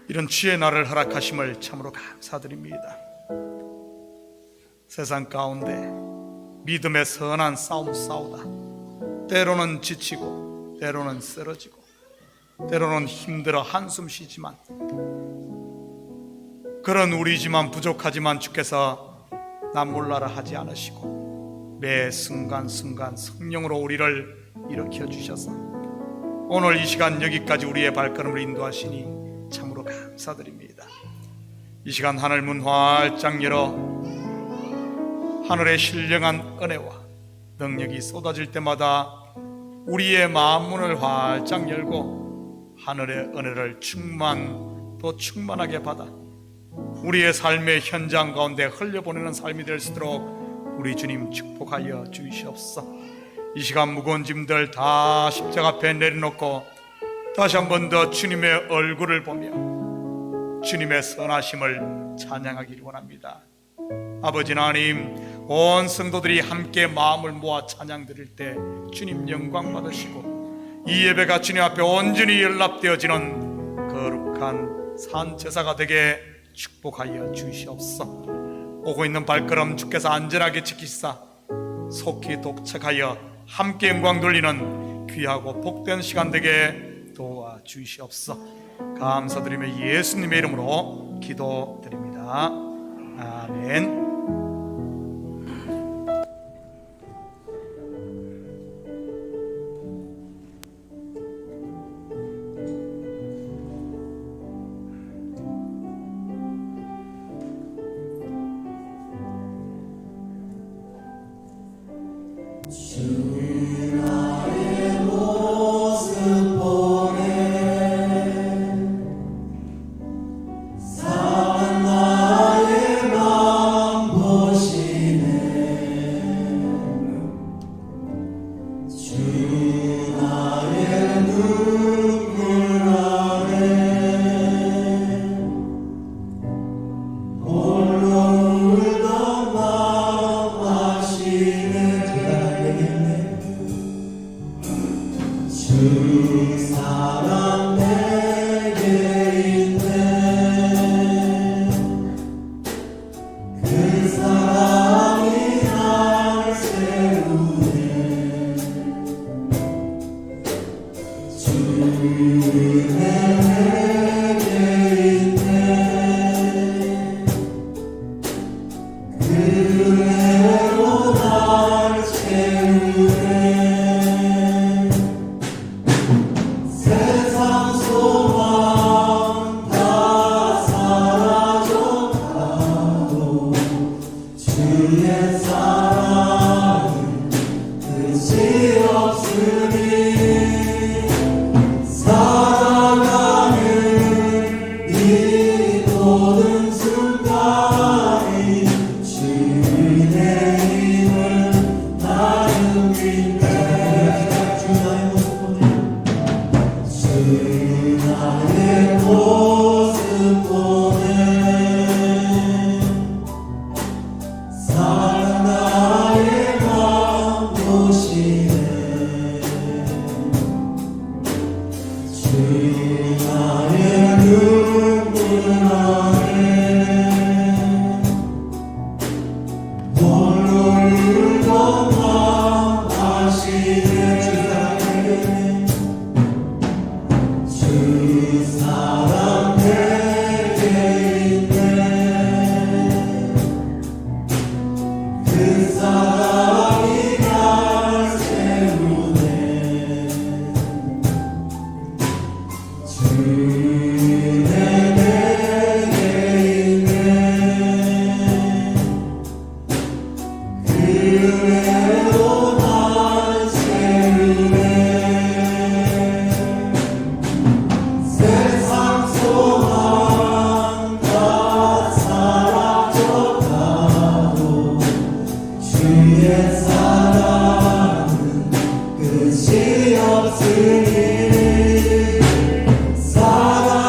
이런 주의 날을 허락하심을 참으로 감사드립니다. 세상 가운데 믿음의 선한 싸움 싸우다 때로는 지치고 때로는 쓰러지고 때로는 힘들어 한숨 쉬지만, 그런 우리지만 부족하지만 주께서 난 몰라라 하지 않으시고 매 순간순간 성령으로 우리를 일으켜 주셔서 오늘 이 시간 여기까지 우리의 발걸음을 인도하시니 참으로 감사드립니다. 이 시간 하늘 문 활짝 열어 하늘의 신령한 은혜와 능력이 쏟아질 때마다 우리의 마음 문을 활짝 열고 하늘의 은혜를 또 충만하게 받아 우리의 삶의 현장 가운데 흘려보내는 삶이 될 수 있도록 우리 주님 축복하여 주시옵소서. 이 시간 무거운 짐들 다 십자가 앞에 내려놓고 다시 한 번 더 주님의 얼굴을 보며 주님의 선하심을 찬양하기를 원합니다. 아버지 하나님, 온 성도들이 함께 마음을 모아 찬양 드릴 때 주님 영광 받으시고 이 예배가 주님 앞에 온전히 연락되어지는 거룩한 산 제사가 되게 축복하여 주시옵소서. 오고 있는 발걸음 주께서 안전하게 지키시사 속히 도착하여 함께 영광 돌리는 귀하고 복된 시간 되게 도와주시옵소서. 감사드리며 예수님의 이름으로 기도드립니다. 아멘. 끝이 없으니 사랑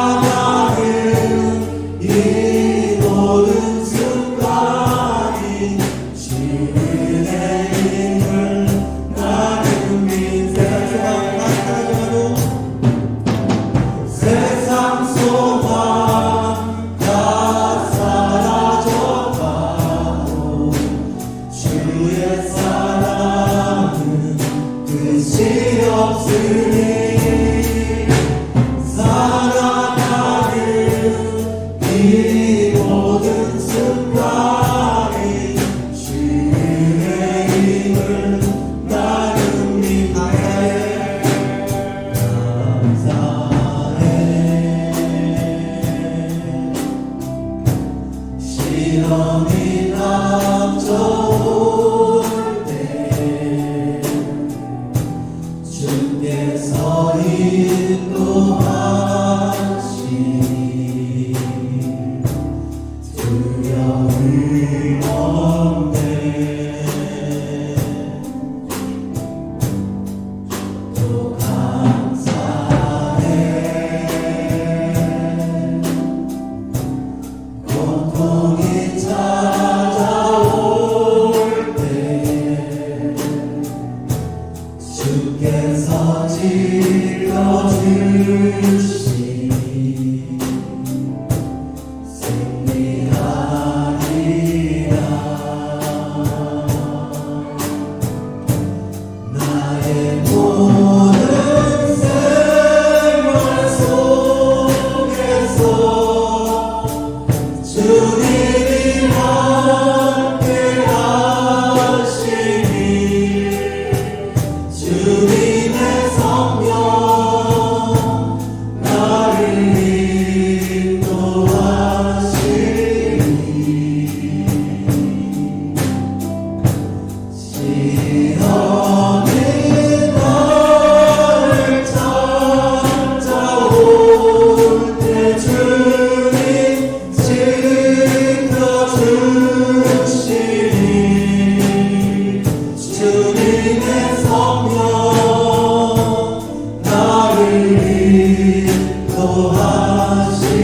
인도하시리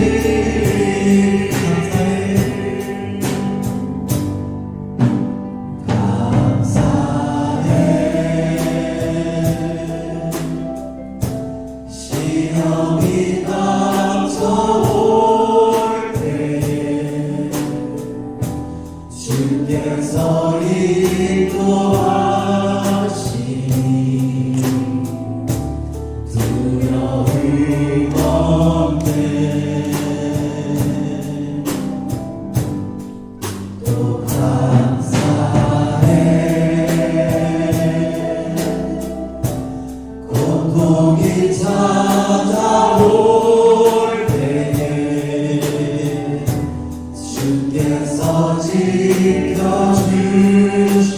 감사해 시험이 닥쳐올 때 주께서 인도하시니 두려움이 없네 또 감사해 고통이 찾아올 때에 주께서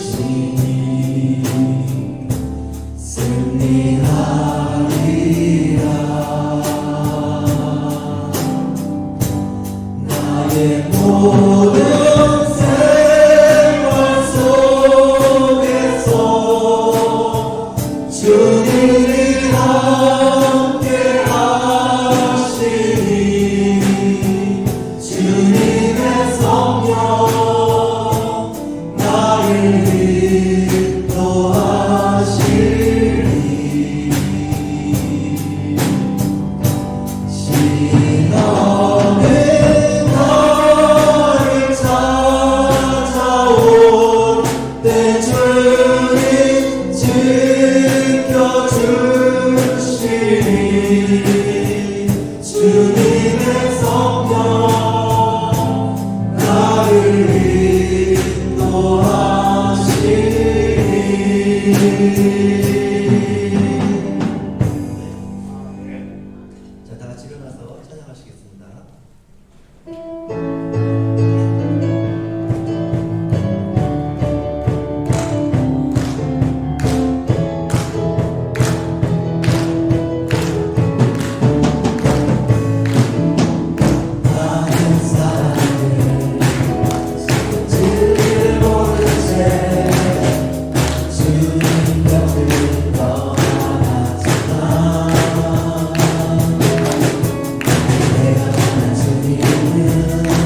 지켜주시니 승리하리라 나의 모든 생활 속에서 주님이 함께 하시니 주님의 성령 나를 인도하시리 시험은 나를 찾아올 때 주님 지켜주시니 주님의 성령 나를 인도하시니 자, 다 같이 일어나서 찬양하시겠습니다. 많은 사람들 주를 모른 채 주님 곁을 떠나갔지만 내가 만난 주님은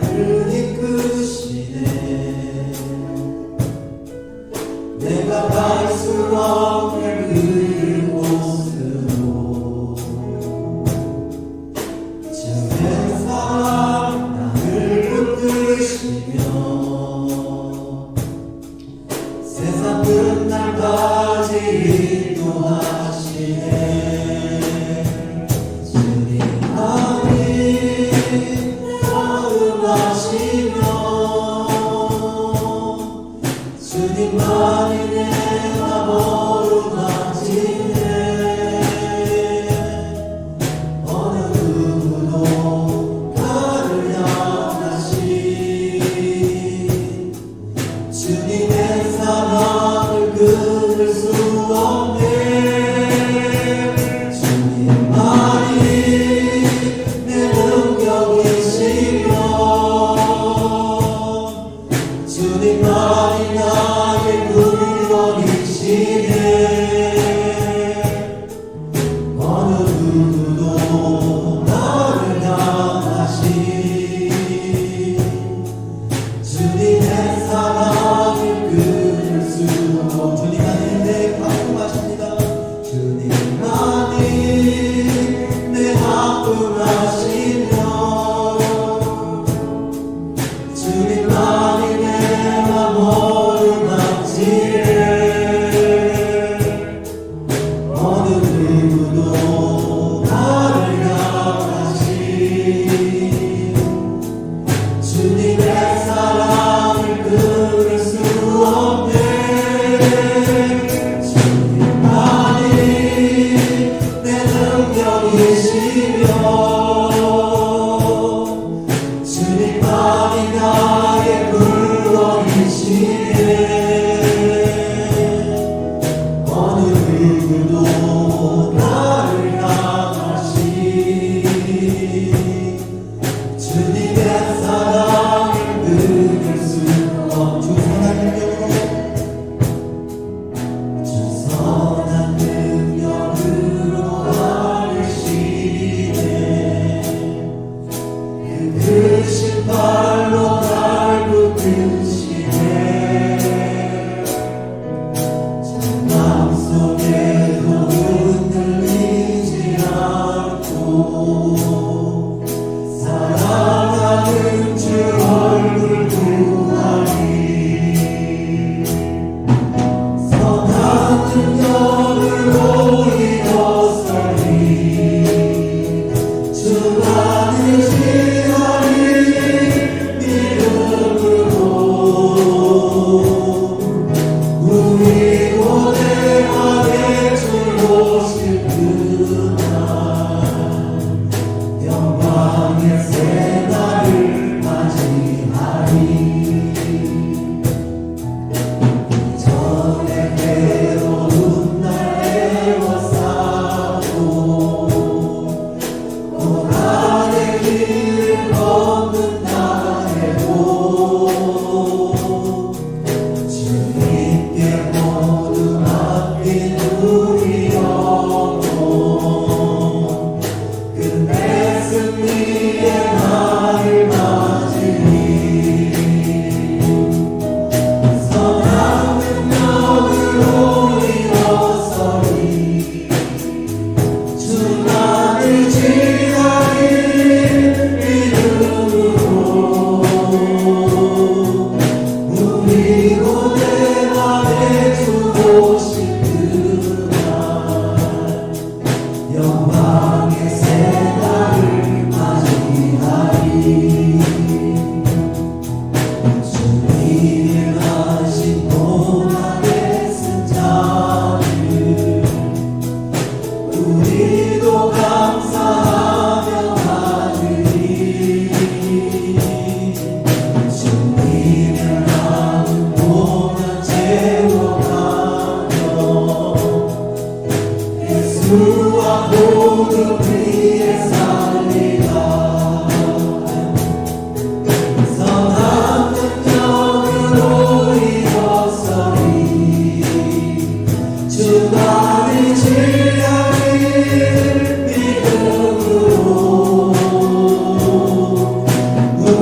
나를 이끄시네. 내가 갈 수 없는 그곳으로 주의 사랑 나를 붙드시며 세상 끝날까지 인도하시네. 주님 마음이 마음하시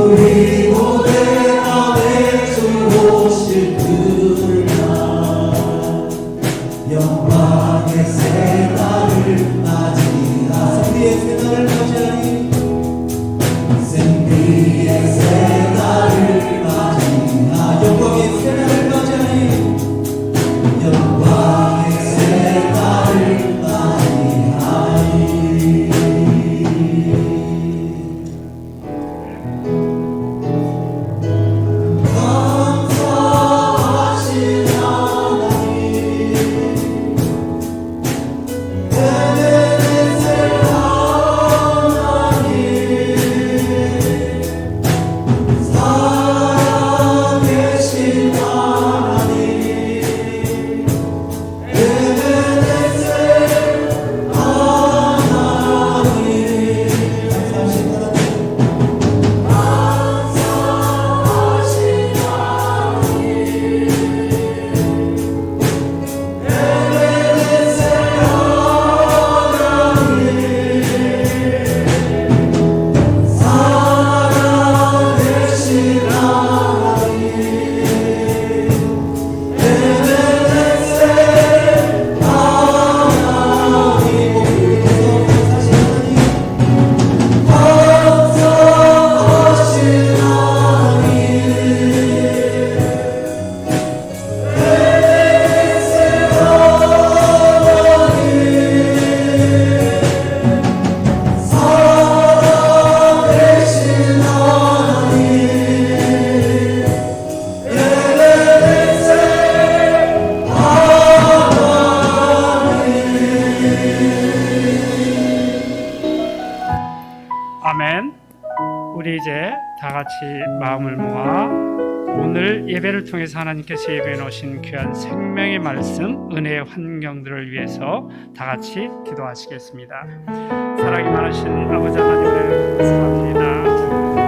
우리 모두 다 외치오실 그날 영광의 새날을 맞이하리 승리의 새날을 맞이하리 승리의 새날을 맞이하리 영광의 새날을 맞이하리 영광의 새날을 맞이하리 감사하신 하나님 에베네셀 하나님 살아계신 하나님 에베네셀 하나님 감사하신 아멘. 우리 이제 다 같이 마음을 모아 오늘 예배를 통해서 하나님께서 예배해 놓으신 귀한 생명의 말씀, 은혜의 환경들을 위해서 다 같이 기도하시겠습니다. 사랑이 많으신 아버지 하나님을 감사합니다.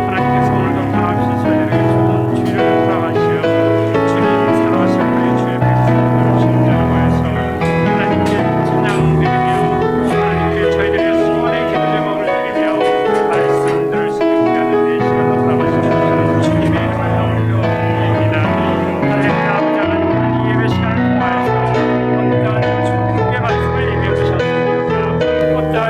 하나님께서 오늘도 변함없이 저희에게 좋은 주의를 허락하시어 주님 사랑하시는 우리 주의 백성들을 심장하여서 하나님께 찬양 드리며 하나님께 저희들의 소원의 기도 제목을 드리며 말씀 들을 수 있게 하는 이 시간을 허락하시는 주님의 이름을 올려드립니다. 하나님의 아버지 하나님 오늘 이 예배 시간을 통하여서 어떠한 주님의 말씀을 예배해 주셨습니까? 어떠한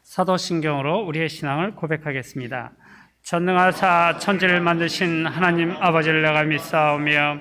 사도신경으로 우리의 신앙을 고백하겠습니다. 전능하사 천지를 만드신 하나님 아버지를 내가 믿사오며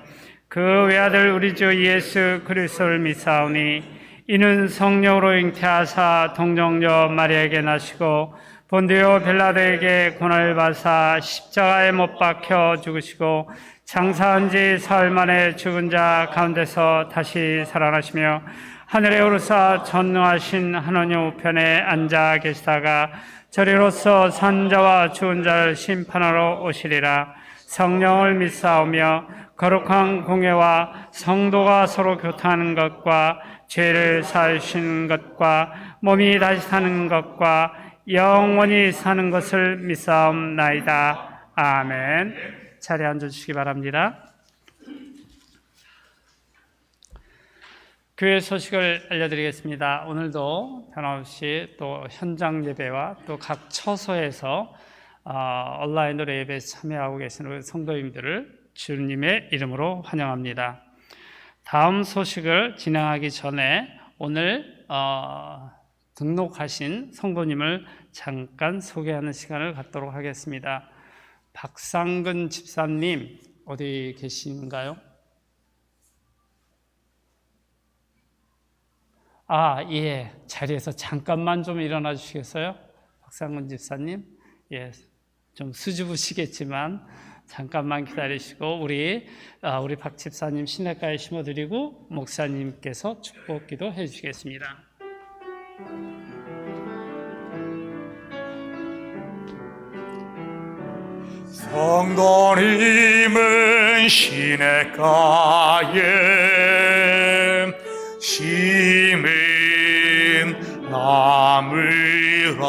그 외아들 우리 주 예수 그리스도를 믿사오니 이는 성령으로 잉태하사 동정녀 마리아에게 나시고 본디오 빌라도에게 고난을 받사 십자가에 못 박혀 죽으시고 장사한 지 사흘 만에 죽은 자 가운데서 다시 살아나시며 하늘에 오르사 전능하신 하나님 우편에 앉아 계시다가 저리로서 산자와 죽은 자를 심판하러 오시리라. 성령을 믿사오며 거룩한 공예와 성도가 서로 교통하는 것과 죄를 사하시는 것과 몸이 다시 사는 것과 영원히 사는 것을 믿사옵나이다. 아멘. 자리에 앉아주시기 바랍니다. 교회 소식을 알려드리겠습니다. 오늘도 변함없이 또 현장 예배와 또 각 처소에서 온라인으로 예배에 참여하고 계시는 성도님들을 주님의 이름으로 환영합니다. 다음 소식을 진행하기 전에 오늘 등록하신 성도님을 잠깐 소개하는 시간을 갖도록 하겠습니다. 박상근 집사님 어디 계신가요? 예. 자리에서 잠깐만 좀 일어나 주시겠어요? 박상근 집사님. 예. 좀 수줍으시겠지만 잠깐만 기다리시고 우리 박 집사님 시냇가에 심어드리고 목사님께서 축복 기도 해주시겠습니다. 성도님은 시냇가에 심은 나무라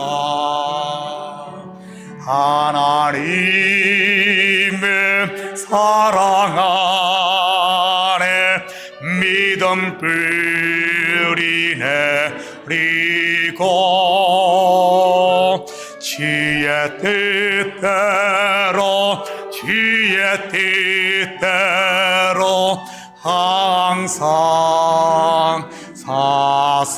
하나님의 사랑 안에 믿음 뿌리 내리고 주의 뜻대로 항상 사세요.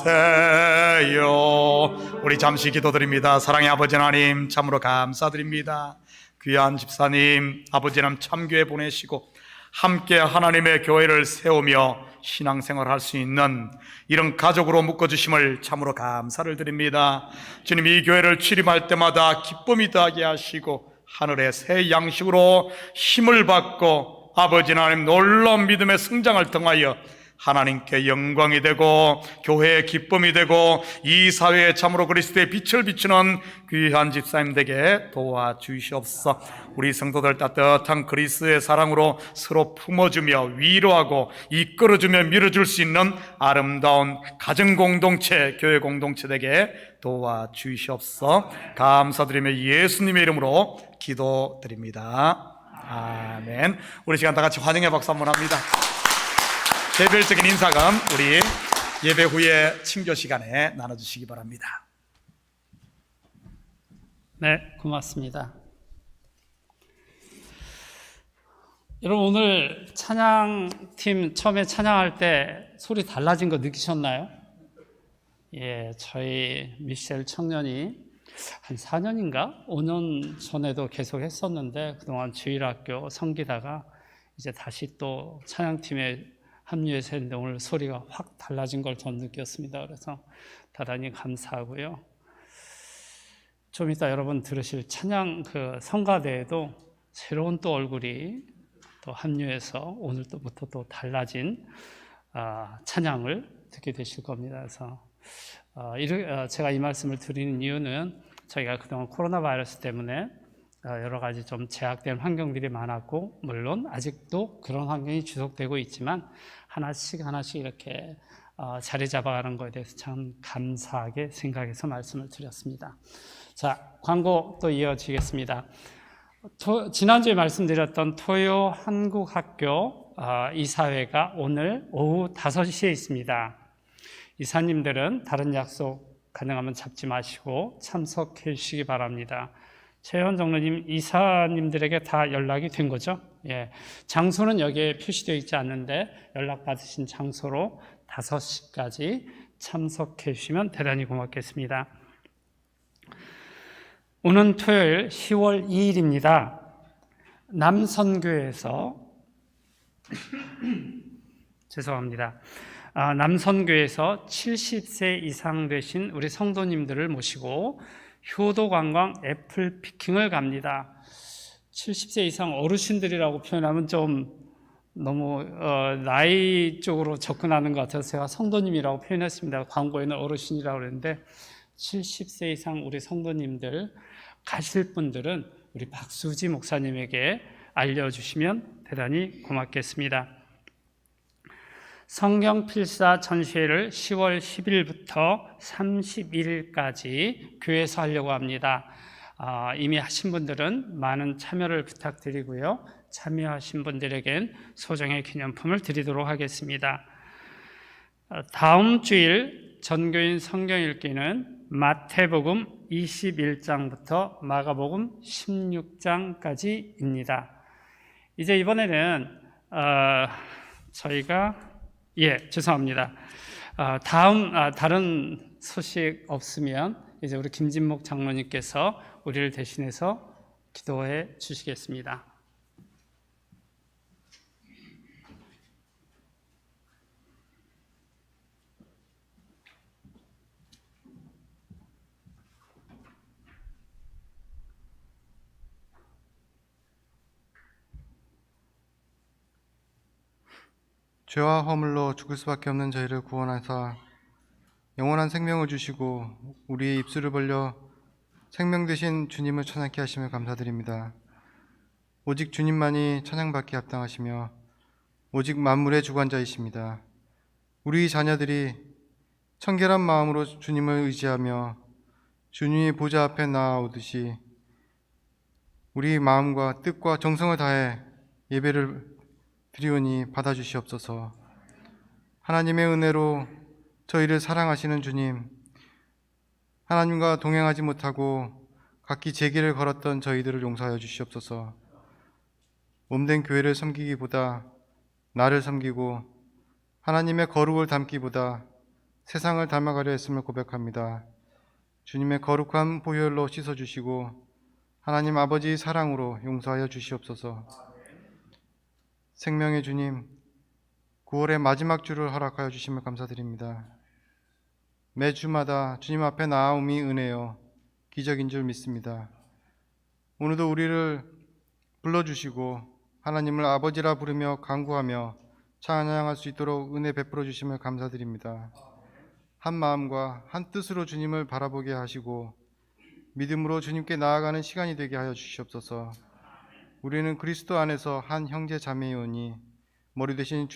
우리 잠시 기도드립니다. 사랑의 아버지 하나님, 참으로 감사드립니다. 귀한 집사님, 아버지 하나님 참교회 보내시고 함께 하나님의 교회를 세우며 신앙생활 할 수 있는 이런 가족으로 묶어주심을 참으로 감사를 드립니다. 주님, 이 교회를 출입할 때마다 기쁨이 더하게 하시고 하늘의 새 양식으로 힘을 받고 아버지 하나님 놀라운 믿음의 성장을 통하여 하나님께 영광이 되고 교회의 기쁨이 되고 이 사회에 참으로 그리스도의 빛을 비추는 귀한 집사님 되게 도와주시옵소서. 우리 성도들 따뜻한 그리스도의 사랑으로 서로 품어주며 위로하고 이끌어주며 밀어줄 수 있는 아름다운 가정 공동체, 교회 공동체 되게 도와주시옵소서. 감사드리며 예수님의 이름으로 기도드립니다. 아멘. 우리 시간 다 같이 환영의 박수 한번 합니다. 개별적인 인사금 우리 예배 후에 친교 시간에 나눠주시기 바랍니다. 네, 고맙습니다. 여러분, 오늘 찬양팀 처음에 찬양할 때 소리 달라진 거 느끼셨나요? 예, 저희 미셸 청년이 한 4년인가 5년 전에도 계속 했었는데 그동안 주일학교 섬기다가 이제 다시 또 찬양팀에 합류해서 했는데 오늘 소리가 확 달라진 걸 전 느꼈습니다. 그래서 대단히 감사하고요. 좀 이따 여러분 들으실 찬양 성가대에도 새로운 또 얼굴이 또 합류해서 오늘부터 또 달라진 찬양을 듣게 되실 겁니다. 그래서 제가 이 말씀을 드리는 이유는 저희가 그동안 코로나 바이러스 때문에 여러 가지 좀 제약된 환경들이 많았고 물론 아직도 그런 환경이 지속되고 있지만 하나씩 이렇게 자리 잡아가는 것에 대해서 참 감사하게 생각해서 말씀을 드렸습니다. 자, 광고 또 이어지겠습니다. 지난주에 말씀드렸던 토요 한국학교 이사회가 오늘 오후 5시에 있습니다. 이사님들은 다른 약속 가능하면 잡지 마시고 참석해 주시기 바랍니다. 최현 장로님, 이사님들에게 다 연락이 된 거죠? 예. 장소는 여기에 표시되어 있지 않는데 연락받으신 장소로 5시까지 참석해 주시면 대단히 고맙겠습니다. 오는 토요일 10월 2일입니다. 남선교에서 죄송합니다. 남선교에서 70세 이상 되신 우리 성도님들을 모시고 효도관광 애플피킹을 갑니다. 70세 이상 어르신들이라고 표현하면 좀 너무 나이 쪽으로 접근하는 것 같아서 제가 성도님이라고 표현했습니다. 광고에는 어르신이라고 그랬는데 70세 이상 우리 성도님들 가실 분들은 우리 박수지 목사님에게 알려주시면 대단히 고맙겠습니다. 성경 필사 전시회를 10월 10일부터 31일까지 교회에서 하려고 합니다. 이미 하신 분들은 많은 참여를 부탁드리고요. 참여하신 분들에겐 소정의 기념품을 드리도록 하겠습니다. 다음 주일 전교인 성경 읽기는 마태복음 21장부터 마가복음 16장까지입니다. 이제 이번에는 저희가 죄송합니다. 다른 소식 없으면 이제 우리 김진목 장로님께서 우리를 대신해서 기도해 주시겠습니다. 죄와 허물로 죽을 수밖에 없는 저희를 구원하사 영원한 생명을 주시고 우리의 입술을 벌려 생명 되신 주님을 찬양케 하심을 감사드립니다. 오직 주님만이 찬양받기 합당하시며 오직 만물의 주관자이십니다. 우리 자녀들이 청결한 마음으로 주님을 의지하며 주님의 보좌 앞에 나아오듯이 우리 마음과 뜻과 정성을 다해 예배를 드리오니 받아주시옵소서. 하나님의 은혜로 저희를 사랑하시는 주님, 하나님과 동행하지 못하고 각기 제 길을 걸었던 저희들을 용서하여 주시옵소서. 몸된 교회를 섬기기보다 나를 섬기고 하나님의 거룩을 담기보다 세상을 닮아가려 했음을 고백합니다. 주님의 거룩한 보혈로 씻어주시고 하나님 아버지의 사랑으로 용서하여 주시옵소서. 생명의 주님, 9월의 마지막 주를 허락하여 주심을 감사드립니다. 매 주마다 주님 앞에 나아옴이 은혜요 기적인 줄 믿습니다. 오늘도 우리를 불러주시고 하나님을 아버지라 부르며 간구하며 찬양할 수 있도록 은혜 베풀어 주심을 감사드립니다. 한 마음과 한 뜻으로 주님을 바라보게 하시고 믿음으로 주님께 나아가는 시간이 되게 하여 주시옵소서. 우리는 그리스도 안에서 한 형제 자매이오니 머리 되신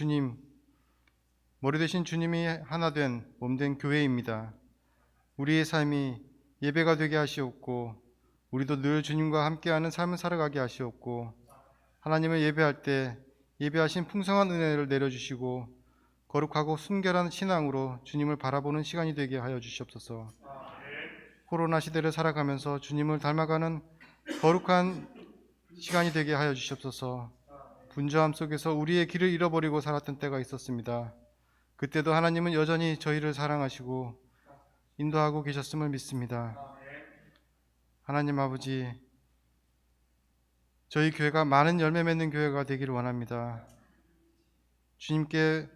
주님이 하나 된 몸된 교회입니다. 우리의 삶이 예배가 되게 하시옵고 우리도 늘 주님과 함께하는 삶을 살아가게 하시옵고 하나님을 예배할 때 예배하신 풍성한 은혜를 내려주시고 거룩하고 순결한 신앙으로 주님을 바라보는 시간이 되게 하여 주시옵소서. 코로나 시대를 살아가면서 주님을 닮아가는 거룩한 시간이 되게 하여 주시옵소서. 분주함 속에서 우리의 길을 잃어버리고 살았던 때가 있었습니다. 그때도 하나님은 여전히 저희를 사랑하시고 인도하고 계셨음을 믿습니다. 하나님 아버지, 저희 교회가 많은 열매 맺는 교회가 되기를 원합니다. 주님께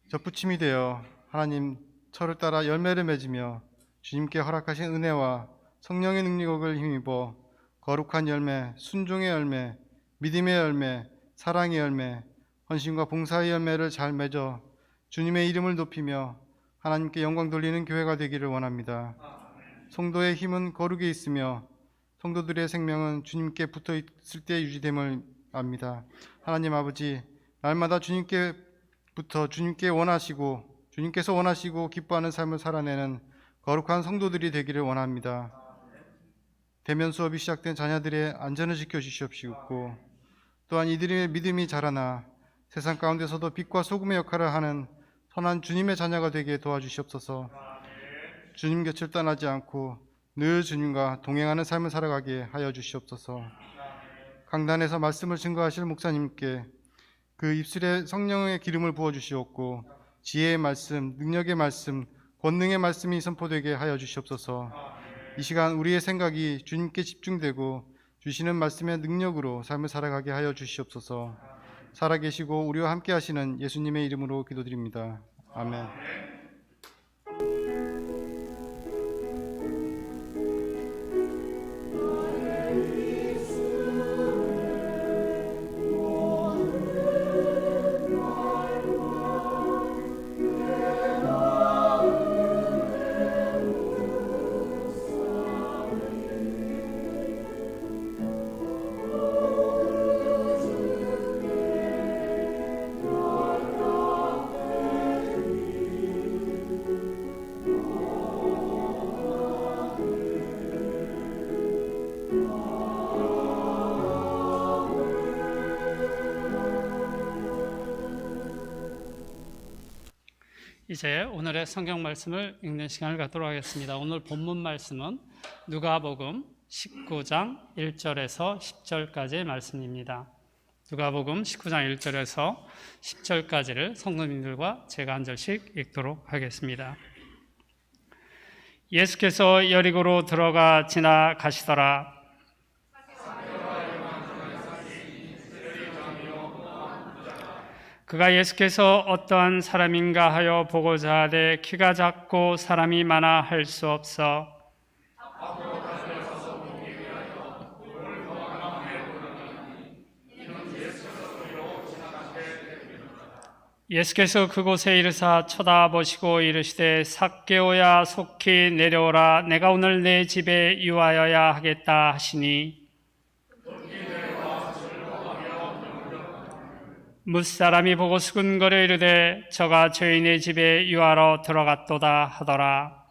접붙임이 되어 하나님 철을 따라 열매를 맺으며 주님께 허락하신 은혜와 성령의 능력을 힘입어 거룩한 열매, 순종의 열매, 믿음의 열매, 사랑의 열매, 헌신과 봉사의 열매를 잘 맺어 주님의 이름을 높이며 하나님께 영광 돌리는 교회가 되기를 원합니다. 성도의 힘은 거룩에 있으며 성도들의 생명은 주님께 붙어 있을 때 유지됨을 압니다. 하나님 아버지, 날마다 주님께부터 주님께서 원하시고 기뻐하는 삶을 살아내는 거룩한 성도들이 되기를 원합니다. 대면 수업이 시작된 자녀들의 안전을 지켜주시옵시고 또한 이들의 믿음이 자라나 세상 가운데서도 빛과 소금의 역할을 하는 선한 주님의 자녀가 되게 도와주시옵소서. 주님 곁을 떠나지 않고 늘 주님과 동행하는 삶을 살아가게 하여 주시옵소서. 강단에서 말씀을 증거하실 목사님께 그 입술에 성령의 기름을 부어주시옵고 지혜의 말씀, 능력의 말씀, 권능의 말씀이 선포되게 하여 주시옵소서. 이 시간 우리의 생각이 주님께 집중되고 주시는 말씀의 능력으로 삶을 살아가게 하여 주시옵소서. 살아계시고 우리와 함께 하시는 예수님의 이름으로 기도드립니다. 아멘. 이제 오늘의 성경 말씀을 읽는 시간을 갖도록 하겠습니다. 오늘 본문 말씀은 누가복음 19장 1절에서 10절까지의 말씀입니다. 누가복음 19장 1절에서 10절까지를 성도님들과 제가 한 절씩 읽도록 하겠습니다. 예수께서 여리고로 들어가 지나가시더라. 그가 예수께서 어떠한 사람인가 하여 보고자 하되 키가 작고 사람이 많아 할 수 없어 예수께서 그곳에 이르사 쳐다보시고 이르시되 삭개오야 속히 내려오라 내가 오늘 내 집에 유하여야 하겠다 하시니 뭇사람이 보고 수근거려 이르되 저가 저희네 집에 유하러 들어갔도다 하더라.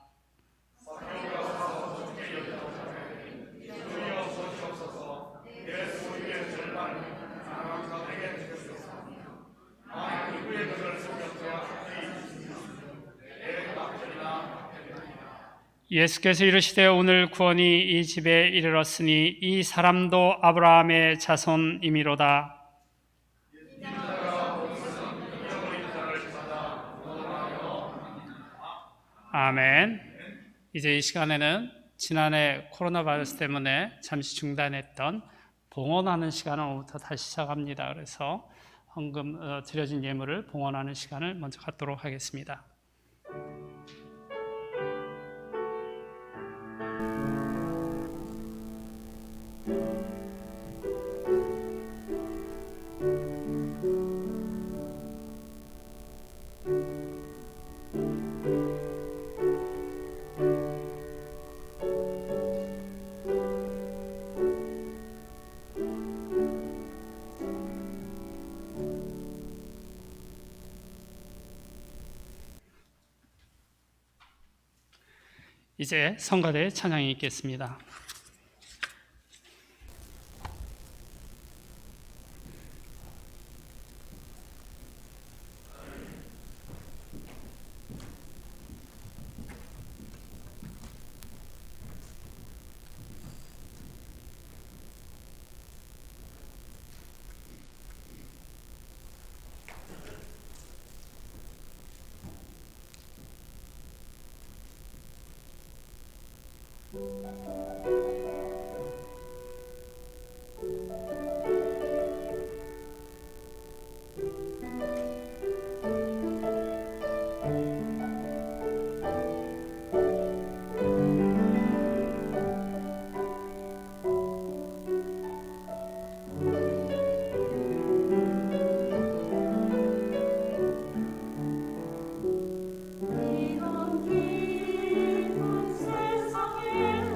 예수께서 이르시되 오늘 구원이 이 집에 이르렀으니 이 사람도 아브라함의 자손이미로다. 아멘. 이제 이 시간에는 지난해 코로나 바이러스 때문에 잠시 중단했던 봉헌하는 시간을 오늘부터 다시 시작합니다. 그래서 헌금 드려진 예물을 봉헌하는 시간을 먼저 갖도록 하겠습니다. 이제 성가대 찬양이 있겠습니다. 이런 깊은 세상에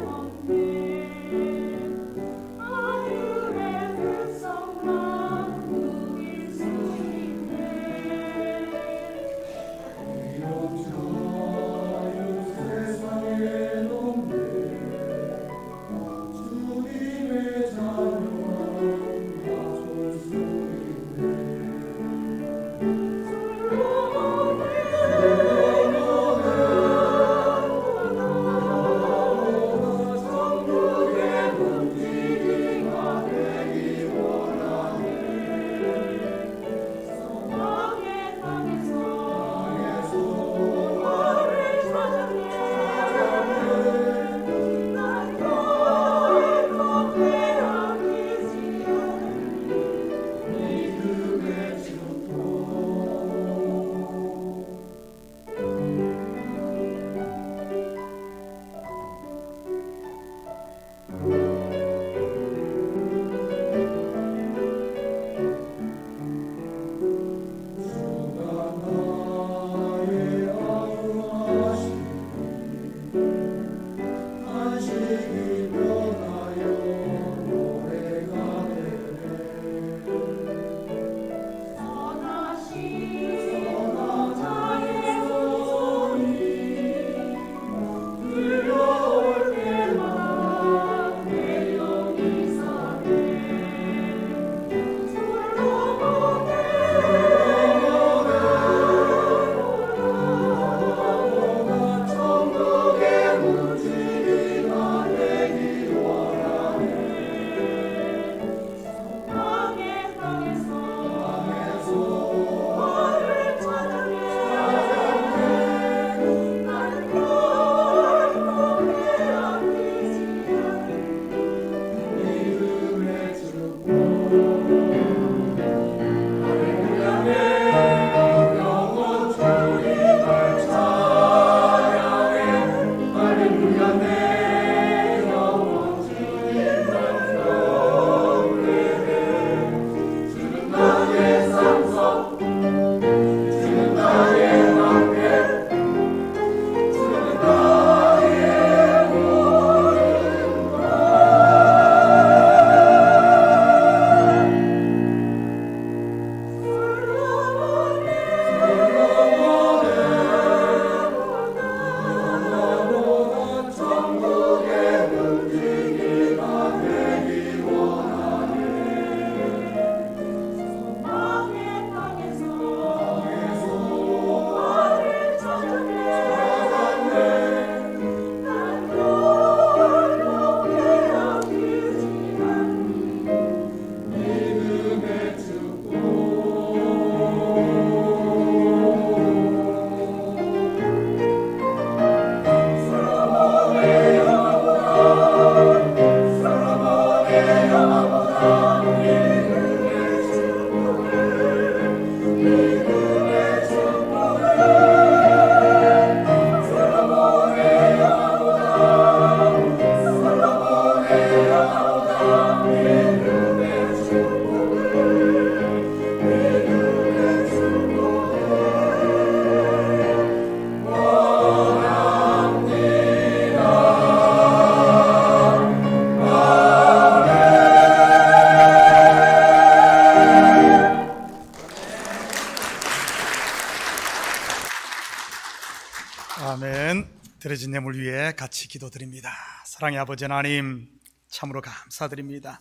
아멘. 드려진 예물 위해 같이 기도드립니다. 사랑의 아버지 하나님, 참으로 감사드립니다.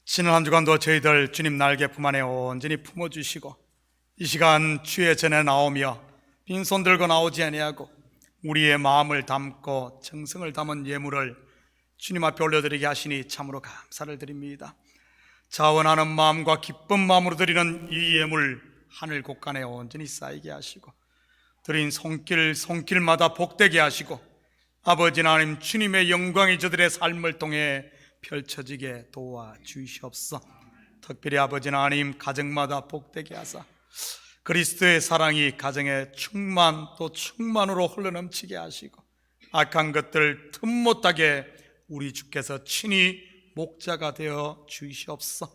지난 한 주간도 저희들 주님 날개 품 안에 온전히 품어주시고 이 시간 주의 전에 나오며 빈손 들고 나오지 아니하고 우리의 마음을 담고 정성을 담은 예물을 주님 앞에 올려드리게 하시니 참으로 감사를 드립니다. 자원하는 마음과 기쁜 마음으로 드리는 이 예물 하늘 곳간에 온전히 쌓이게 하시고 드린 손길마다 복되게 하시고 아버지 하나님 주님의 영광이 저들의 삶을 통해 펼쳐지게 도와주시옵소서. 특별히 아버지 하나님 가정마다 복되게 하사 그리스도의 사랑이 가정에 또 충만으로 흘러넘치게 하시고 악한 것들 틈 못하게 우리 주께서 친히 목자가 되어 주시옵소서.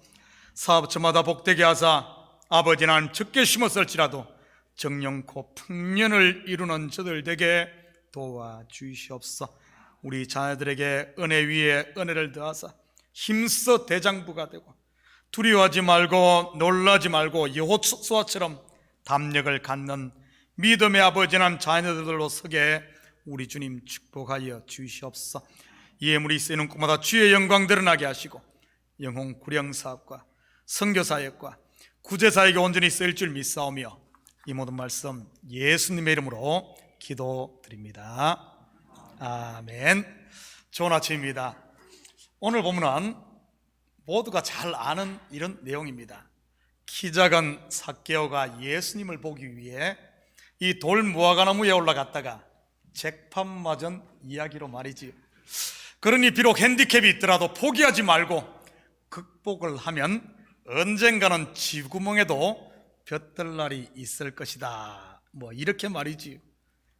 사업처마다 복되게 하사 아버지 하나님 적게 심었을지라도 정령코 풍년을 이루는 저들 되게 도와주시옵소서. 우리 자녀들에게 은혜 위에 은혜를 더하사 힘써 대장부가 되고 두려워하지 말고 놀라지 말고 여호수아처럼 담력을 갖는 믿음의 아버지 하나님 자녀들로 서게 우리 주님 축복하여 주시옵소서. 이 예물이 쓰이는 곳마다 주의 영광 드러나게 하시고 영혼 구령 사업과 선교 사역과 구제 사역에 온전히 쓰일 줄 믿사오며 이 모든 말씀 예수님의 이름으로 기도드립니다. 아멘. 좋은 아침입니다. 오늘 본문은 모두가 잘 아는 이런 내용입니다. 키 작은 삭개오가 예수님을 보기 위해 이 돌 무화과나무에 올라갔다가 잭팟 맞은 이야기로 말이지요. 그러니 비록 핸디캡이 있더라도 포기하지 말고 극복을 하면 언젠가는 쥐구멍에도 볕들 날이 있을 것이다. 이렇게 말이지요.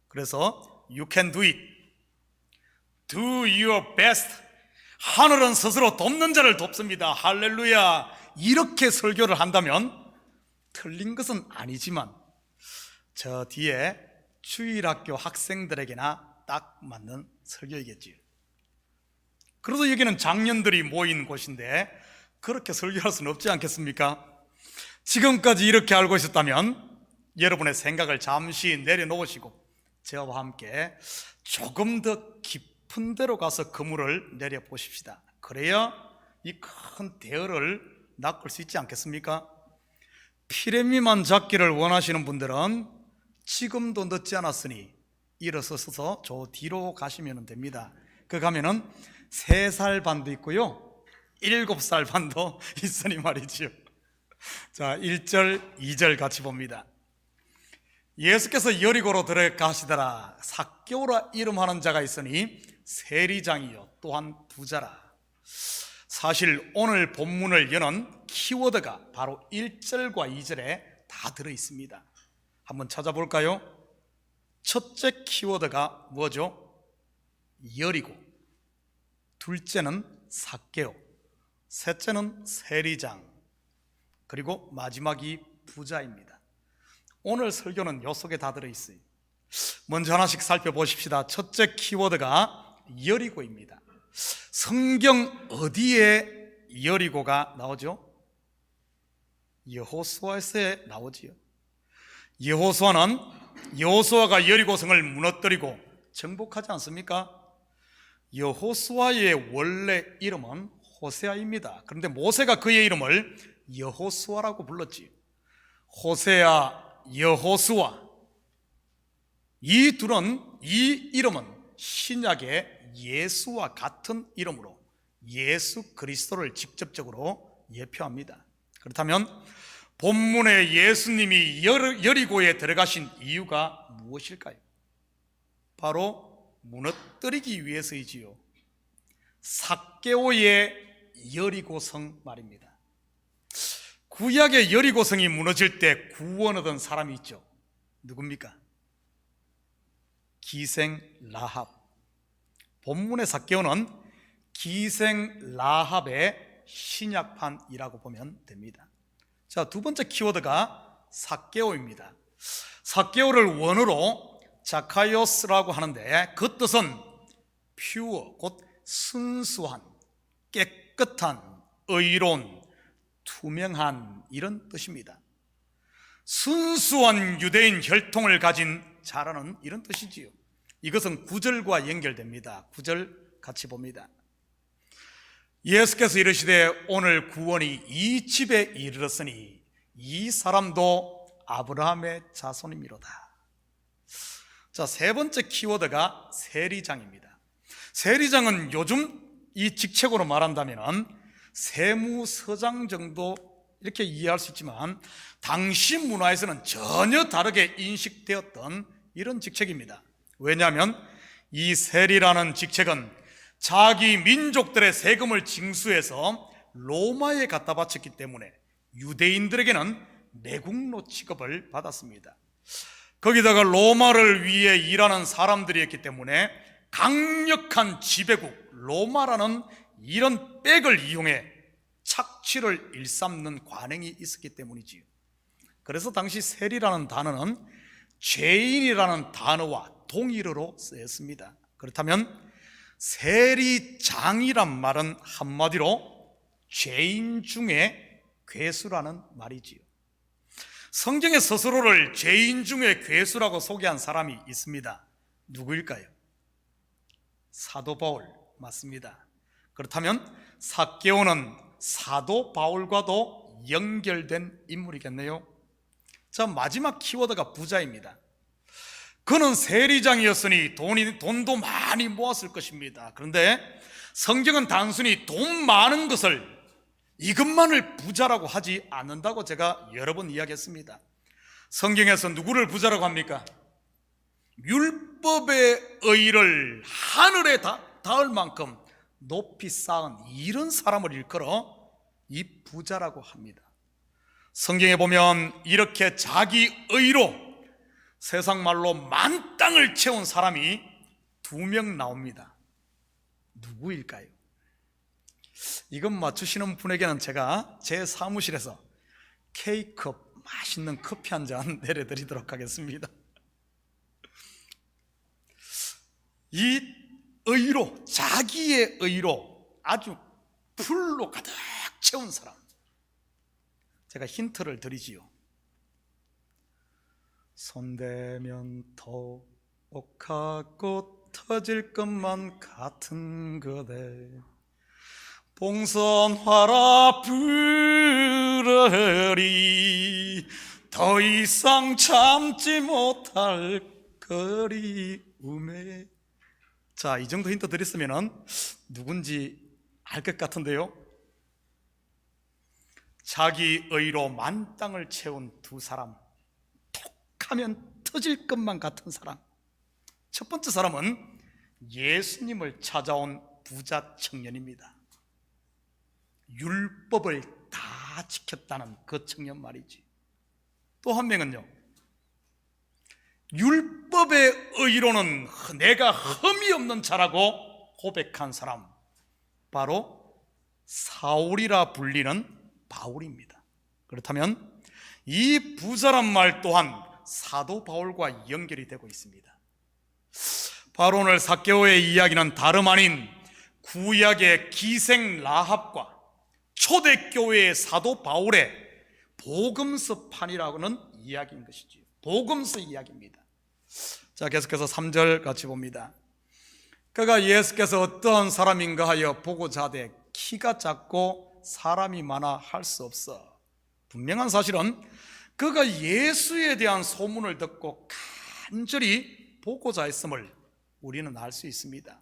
그래서 You can do it. Do your best. 하늘은 스스로 돕는 자를 돕습니다. 할렐루야. 이렇게 설교를 한다면 틀린 것은 아니지만 저 뒤에 주일학교 학생들에게나 딱 맞는 설교이겠지요. 그래도 여기는 장년들이 모인 곳인데 그렇게 설교할 수는 없지 않겠습니까? 지금까지 이렇게 알고 있었다면 여러분의 생각을 잠시 내려놓으시고 저와 함께 조금 더 깊은 데로 가서 그물을 내려보십시다. 그래야 이 큰 대어를 낚을 수 있지 않겠습니까? 피레미만 잡기를 원하시는 분들은 지금도 늦지 않았으니 일어서서 저 뒤로 가시면 됩니다. 그 가면은 3살 반도 있고요 7살 반도 있으니 말이죠. 자, 1절 2절 같이 봅니다. 예수께서 여리고로 들어가시더라. 삭개오라 이름하는 자가 있으니 세리장이요 또한 부자라. 사실 오늘 본문을 여는 키워드가 바로 1절과 2절에 다 들어있습니다. 한번 찾아볼까요? 첫째 키워드가 뭐죠? 여리고, 둘째는 삭개오, 셋째는 세리장, 그리고 마지막이 부자입니다. 오늘 설교는 요 속에 다 들어있어요. 먼저 하나씩 살펴보십시다. 첫째 키워드가 여리고입니다. 성경 어디에 여리고가 나오죠? 여호수아서에 나오지요. 여호수아가 여리고성을 무너뜨리고 정복하지 않습니까? 여호수아의 원래 이름은 호세아입니다. 그런데 모세가 그의 이름을 여호수아라고 불렀지요. 호세아, 여호수아, 이 이름은 신약의 예수와 같은 이름으로 예수 그리스도를 직접적으로 예표합니다. 그렇다면 본문에 예수님이 여리고에 들어가신 이유가 무엇일까요? 바로 무너뜨리기 위해서이지요. 삭개오의 여리고성 말입니다. 구약의 여리고성이 무너질 때 구원 얻은 사람이 있죠. 누굽니까? 기생 라합. 본문의 삭개오는 기생 라합의 신약판이라고 보면 됩니다. 자, 두 번째 키워드가 삭개오입니다. 삭개오를 원어로 자카이오스라고 하는데 그 뜻은 퓨어, 곧 순수한, 깨끗한, 의로운, 투명한 이런 뜻입니다. 순수한 유대인 혈통을 가진 자라는 이런 뜻이지요. 이것은 9절과 연결됩니다. 9절 같이 봅니다. 예수께서 이르시되 오늘 구원이 이 집에 이르렀으니 이 사람도 아브라함의 자손이미로다. 자, 세 번째 키워드가 세리장입니다. 세리장은 요즘 이 직책으로 말한다면 세무서장 정도 이렇게 이해할 수 있지만 당시 문화에서는 전혀 다르게 인식되었던 이런 직책입니다. 왜냐하면 이 세리라는 직책은 자기 민족들의 세금을 징수해서 로마에 갖다 바쳤기 때문에 유대인들에게는 매국노 취급을 받았습니다. 거기다가 로마를 위해 일하는 사람들이었기 때문에 강력한 지배국 로마라는 이런 백을 이용해 착취를 일삼는 관행이 있었기 때문이지요. 그래서 당시 세리라는 단어는 죄인이라는 단어와 동일어로 쓰였습니다. 그렇다면 세리장이란 말은 한마디로 죄인 중에 괴수라는 말이지요. 성경에 스스로를 죄인 중에 괴수라고 소개한 사람이 있습니다. 누구일까요? 사도 바울 맞습니다. 그렇다면 삭개오는 사도 바울과도 연결된 인물이겠네요. 자, 마지막 키워드가 부자입니다. 그는 세리장이었으니 돈도 많이 모았을 것입니다. 그런데 성경은 단순히 돈 많은 것을 이것만을 부자라고 하지 않는다고 제가 여러 번 이야기했습니다. 성경에서 누구를 부자라고 합니까? 율법의 의를 하늘에 닿을 만큼 높이 쌓은 이런 사람을 일컬어 이 부자라고 합니다. 성경에 보면 이렇게 자기 의로 세상 말로 만땅을 채운 사람이 2명 나옵니다. 누구일까요? 이건 맞추시는 분에게는 제가 제 사무실에서 K컵 맛있는 커피 한 잔 내려드리도록 하겠습니다. 이 의로, 자기의 의로 아주 풀로 가득 채운 사람, 제가 힌트를 드리지요. 손대면 더욱하고 터질 것만 같은 그대 봉선화라 부르리 더 이상 참지 못할 그리움에. 자, 이 정도 힌트 드렸으면 누군지 알 것 같은데요. 자기 의로 만땅을 채운 2사람, 톡하면 터질 것만 같은 사람. 첫 번째 사람은 예수님을 찾아온 부자 청년입니다. 율법을 다 지켰다는 그 청년 말이지. 또 한 명은요, 율법의 의로는 내가 흠이 없는 자라고 고백한 사람, 바로 사울이라 불리는 바울입니다. 그렇다면 이 부자란 말 또한 사도 바울과 연결이 되고 있습니다. 바로 오늘 삭개오의 이야기는 다름 아닌 구약의 기생 라합과 초대교회의 사도 바울의 복음서판이라고는 이야기인 것이지요. 복음서 이야기입니다. 자, 계속해서 3절 같이 봅니다. 그가 예수께서 어떤 사람인가 하여 보고자 하되 키가 작고 사람이 많아 할 수 없어. 분명한 사실은 그가 예수에 대한 소문을 듣고 간절히 보고자 했음을 우리는 알 수 있습니다.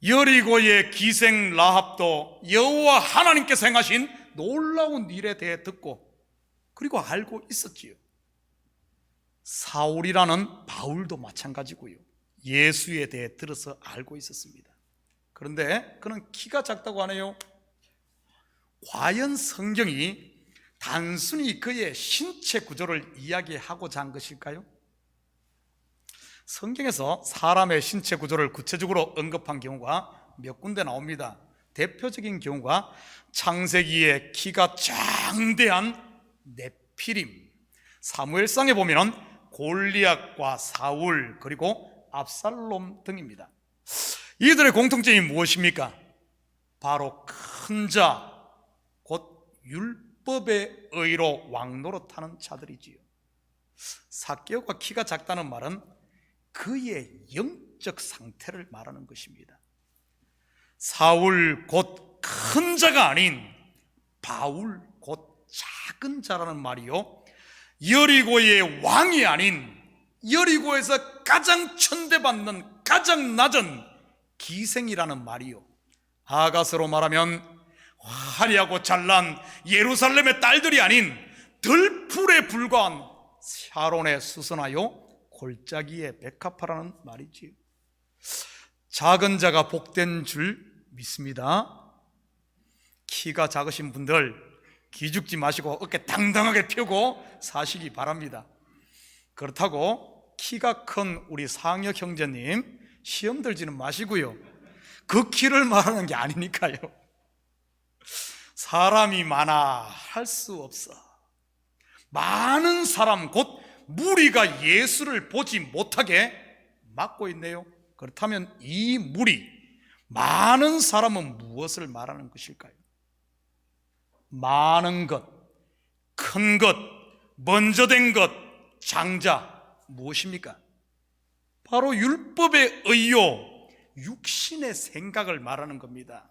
여리고의 기생 라합도 여호와 하나님께서 행하신 놀라운 일에 대해 듣고 그리고 알고 있었지요. 사울이라는 바울도 마찬가지고요, 예수에 대해 들어서 알고 있었습니다. 그런데 그는 키가 작다고 하네요. 과연 성경이 단순히 그의 신체 구조를 이야기하고자 한 것일까요? 성경에서 사람의 신체 구조를 구체적으로 언급한 경우가 몇 군데 나옵니다. 대표적인 경우가 창세기에 키가 장대한 네피림, 사무엘상에 보면 골리앗과 사울 그리고 압살롬 등입니다. 이들의 공통점이 무엇입니까? 바로 큰 자, 곧 율법의 의로 왕노릇하는 자들이지요. 삭개오가 키가 작다는 말은 그의 영적 상태를 말하는 것입니다. 사울 곧 큰 자가 아닌 바울 곧 작은 자라는 말이요, 여리고의 왕이 아닌 여리고에서 가장 천대받는 가장 낮은 기생이라는 말이요, 아가서로 말하면 화려하고 잘난 예루살렘의 딸들이 아닌 들풀에 불과한 샤론의 수선하여 골짜기의 백합화라는 말이지요. 작은 자가 복된 줄 믿습니다. 키가 작으신 분들 기죽지 마시고 어깨 당당하게 펴고 사시기 바랍니다. 그렇다고 키가 큰 우리 상혁 형제님 시험 들지는 마시고요, 그 키를 말하는 게 아니니까요. 사람이 많아 할 수 없어. 많은 사람 곧 무리가 예수를 보지 못하게 막고 있네요. 그렇다면 이 무리, 많은 사람은 무엇을 말하는 것일까요? 많은 것, 큰 것, 먼저 된 것, 장자, 무엇입니까? 바로 율법의 의요, 육신의 생각을 말하는 겁니다.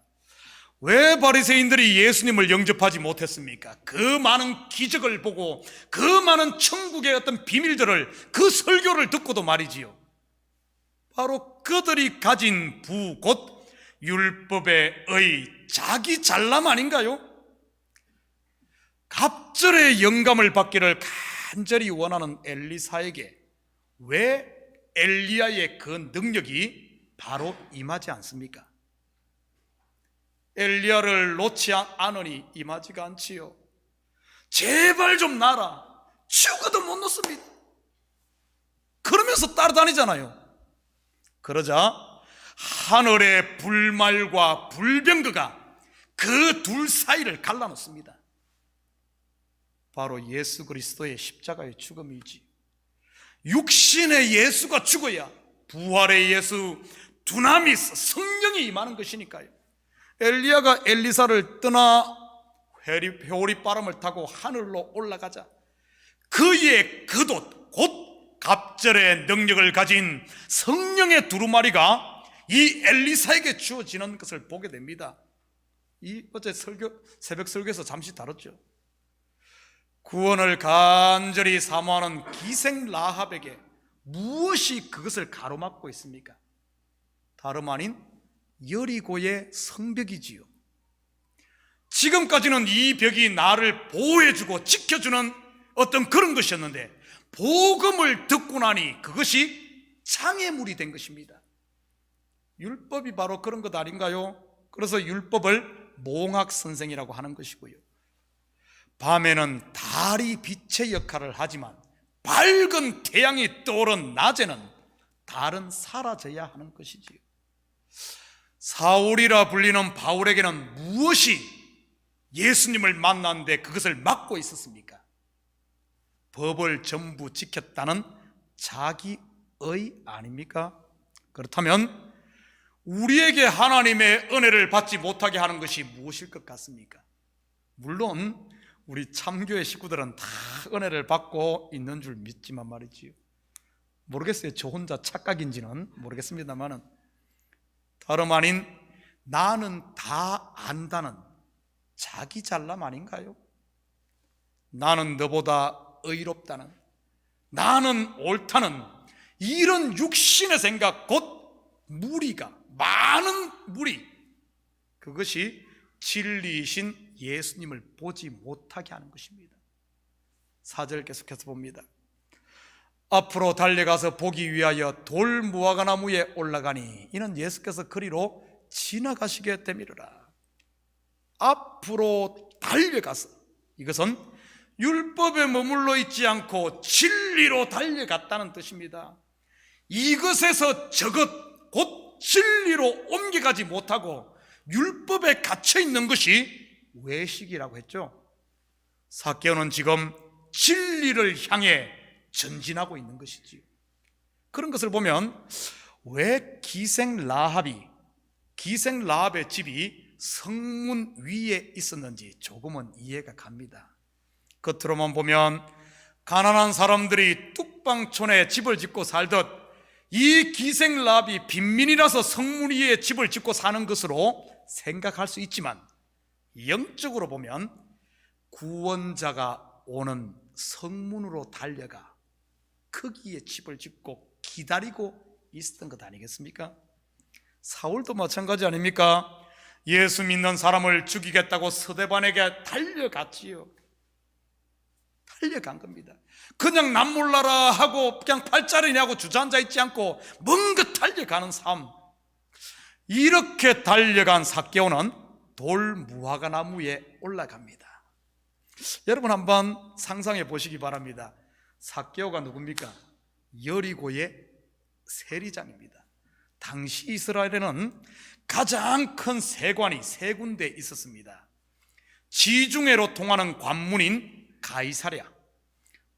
왜 바리새인들이 예수님을 영접하지 못했습니까? 그 많은 기적을 보고 그 많은 천국의 어떤 비밀들을, 그 설교를 듣고도 말이지요, 바로 그들이 가진 부, 곧 율법의 의, 자기 잘남 아닌가요? 갑절의 영감을 받기를 간절히 원하는 엘리사에게 왜 엘리야의 그 능력이 바로 임하지 않습니까? 엘리야를 놓지 않으니 임하지가 않지요. 제발 좀 나라. 죽어도 못 놓습니다. 그러면서 따라다니잖아요. 그러자 하늘의 불말과 불병거가 그 둘 사이를 갈라놓습니다. 바로 예수 그리스도의 십자가의 죽음이지. 육신의 예수가 죽어야 부활의 예수, 두나미스, 성령이 임하는 것이니까요. 엘리야가 엘리사를 떠나 회오리 바람을 타고 하늘로 올라가자 그의 그돛, 곧 갑절의 능력을 가진 성령의 두루마리가 이 엘리사에게 주어지는 것을 보게 됩니다. 이 어제 새벽 설교에서 잠시 다뤘죠. 구원을 간절히 사모하는 기생 라합에게 무엇이 그것을 가로막고 있습니까? 다름 아닌 여리고의 성벽이지요. 지금까지는 이 벽이 나를 보호해주고 지켜주는 어떤 그런 것이었는데, 복음을 듣고 나니 그것이 장애물이 된 것입니다. 율법이 바로 그런 것 아닌가요? 그래서 율법을 몽학선생이라고 하는 것이고요, 밤에는 달이 빛의 역할을 하지만 밝은 태양이 떠오른 낮에는 달은 사라져야 하는 것이지요. 사울이라 불리는 바울에게는 무엇이 예수님을 만났는데 그것을 막고 있었습니까? 법을 전부 지켰다는 자기의 아닙니까? 그렇다면 우리에게 하나님의 은혜를 받지 못하게 하는 것이 무엇일 것 같습니까? 물론 우리 참교회 식구들은 다 은혜를 받고 있는 줄 믿지만 말이지요, 모르겠어요. 저 혼자 착각인지는 모르겠습니다만은 다름 아닌 나는 다 안다는 자기 잘남 아닌가요? 나는 너보다 의롭다는, 나는 옳다는 이런 육신의 생각, 곧 무리가, 많은 무리, 그것이 진리이신 예수님을 보지 못하게 하는 것입니다. 4절 계속해서 봅니다. 앞으로 달려가서 보기 위하여 돌 무화과나무에 올라가니 이는 예수께서 그리로 지나가시게 되미르라. 앞으로 달려가서, 이것은 율법에 머물러 있지 않고 진리로 달려갔다는 뜻입니다. 이것에서 저것, 곧 진리로 옮겨가지 못하고 율법에 갇혀 있는 것이 외식이라고 했죠. 삭개오는 지금 진리를 향해 전진하고 있는 것이지요. 그런 것을 보면 왜 기생 라합의 집이 성문 위에 있었는지 조금은 이해가 갑니다. 겉으로만 보면 가난한 사람들이 뚝방촌에 집을 짓고 살듯 이 기생랍이 빈민이라서 성문 위에 집을 짓고 사는 것으로 생각할 수 있지만, 영적으로 보면 구원자가 오는 성문으로 달려가 거기에 집을 짓고 기다리고 있었던 것 아니겠습니까? 사울도 마찬가지 아닙니까? 예수 믿는 사람을 죽이겠다고 서대반에게 달려갔지요. 달려간 겁니다. 그냥 남 몰라라 하고 그냥 팔자리냐고 주저앉아 있지 않고 뭔가 달려가는 삶. 이렇게 달려간 삭개오는 돌 무화과 나무에 올라갑니다. 여러분 한번 상상해 보시기 바랍니다. 삭개오가 누굽니까? 여리고의 세리장입니다. 당시 이스라엘에는 가장 큰 세관이 세 군데 있었습니다. 지중해로 통하는 관문인 가이사랴,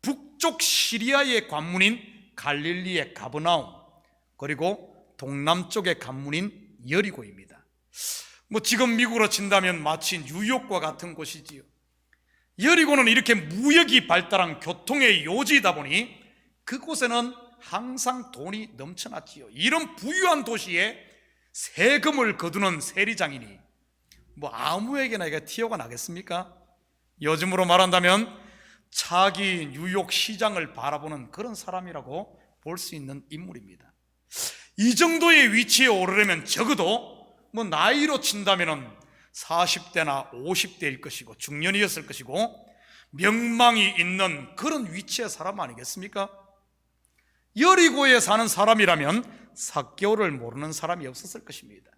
북쪽 시리아의 관문인 갈릴리의 가버나움, 그리고 동남쪽의 관문인 여리고입니다. 지금 미국으로 친다면 마치 뉴욕과 같은 곳이지요. 여리고는 이렇게 무역이 발달한 교통의 요지이다 보니 그곳에는 항상 돈이 넘쳐났지요. 이런 부유한 도시에 세금을 거두는 세리장이니 아무에게나 이게 티오가 나겠습니까? 요즘으로 말한다면 자기 뉴욕 시장을 바라보는 그런 사람이라고 볼 수 있는 인물입니다. 이 정도의 위치에 오르려면 적어도 나이로 친다면 40대나 50대일 것이고 중년이었을 것이고 명망이 있는 그런 위치의 사람 아니겠습니까? 여리고에 사는 사람이라면 삭개오를 모르는 사람이 없었을 것입니다.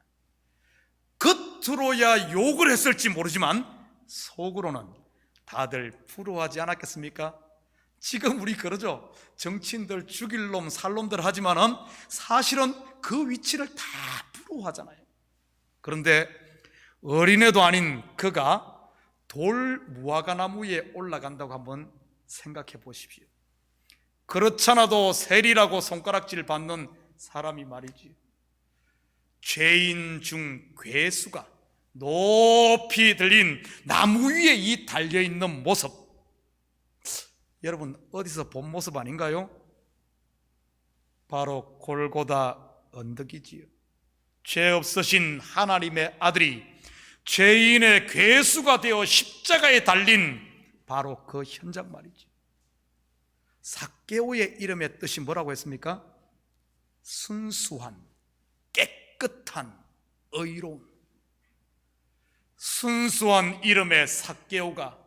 겉으로야 욕을 했을지 모르지만 속으로는 다들 부러워하지 않았겠습니까? 지금 우리 그러죠. 정치인들 죽일 놈 살 놈들 하지만은 사실은 그 위치를 다 부러워하잖아요. 그런데 어린애도 아닌 그가 돌 무화과 나무에 올라간다고 한번 생각해 보십시오. 그렇잖아도 세리라고 손가락질 받는 사람이 말이지, 죄인 중 괴수가 높이 들린 나무 위에 이 달려있는 모습, 여러분 어디서 본 모습 아닌가요? 바로 골고다 언덕이지요. 죄 없으신 하나님의 아들이 죄인의 괴수가 되어 십자가에 달린 바로 그 현장 말이지. 삭개오의 이름의 뜻이 뭐라고 했습니까? 순수한, 깨끗한, 의로운. 순수한 이름의 삭개오가